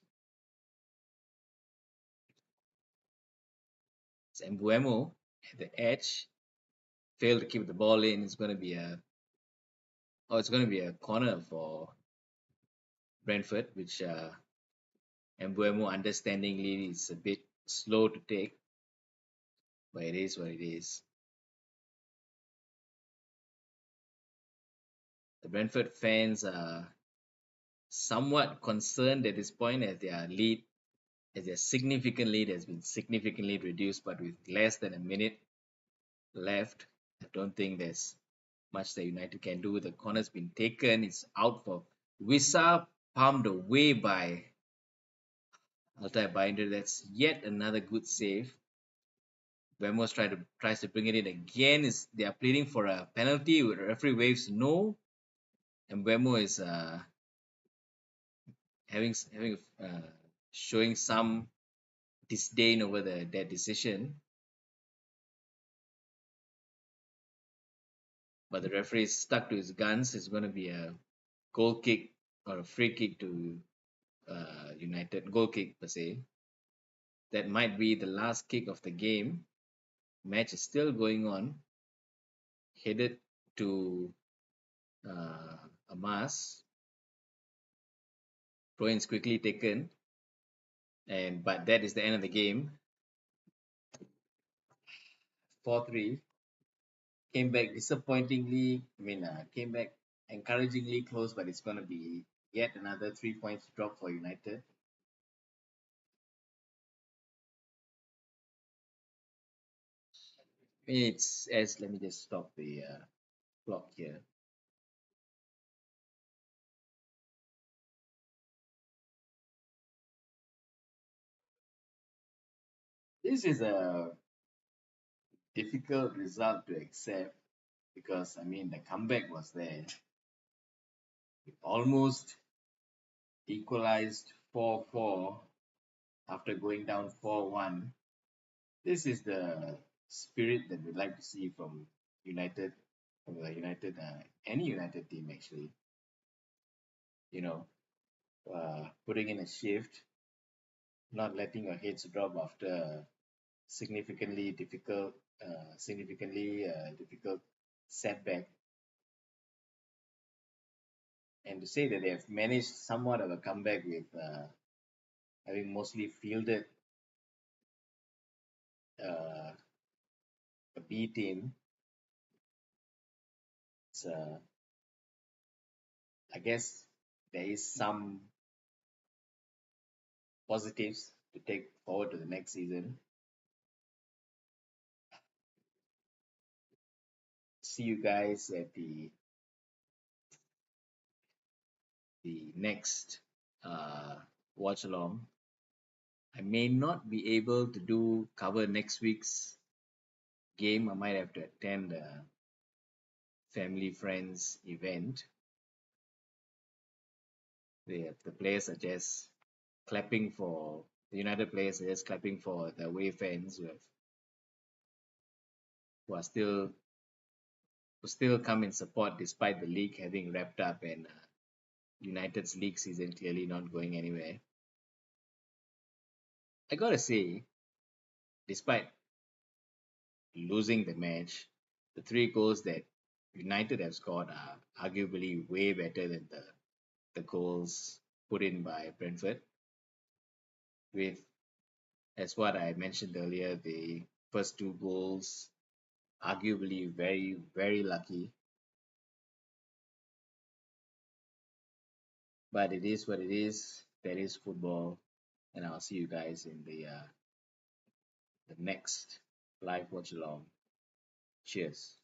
A: It's Mbuemo at the edge, failed to keep the ball in. It's going to be a corner for Brentford, which Mbuemo understandingly is a bit slow to take, but it is what it is. The Brentford fans are somewhat concerned at this point as their significant lead has been significantly reduced, but with less than a minute left, I don't think there's much that United can do. The corner's been taken, it's out for Wissa, palmed away by Altai Binder. That's yet another good save. Vemos tries to bring it in again. They are pleading for a penalty. The referee waves no, and Vemo is having showing some disdain over that decision. But the referee is stuck to his guns. It's going to be a goal kick or a free kick to United, goal kick per se. That might be the last kick of the game. Match is still going on. Headed to a mass. Throw is quickly taken, but that is the end of the game. 4-3. Came back disappointingly. Came back encouragingly close, but it's going to be yet another 3 points drop for United. Let me just stop the clock here. This is a difficult result to accept because the comeback was there. We almost equalized 4-4 after going down 4-1. This is the spirit that we'd like to see from United, any United team actually. Putting in a shift, not letting your heads drop after significantly difficult setback, and to say that they have managed somewhat of a comeback with having mostly fielded uh, a B team. It's, I guess there is some positives to take forward to the next season. See you guys at the next watch along. I may not be able to cover next week's game. I might have to attend a family friends event. The players are just clapping for the United players are just clapping for the away fans who are still who still come in support despite the league having wrapped up and United's league season clearly not going anywhere. I gotta say, despite losing the match, the three goals that United have scored are arguably way better than the goals put in by Brentford. With, as what I mentioned earlier, the first two goals arguably very, very lucky. But it is what it is. That is football. And I'll see you guys in the next live watch along. Cheers.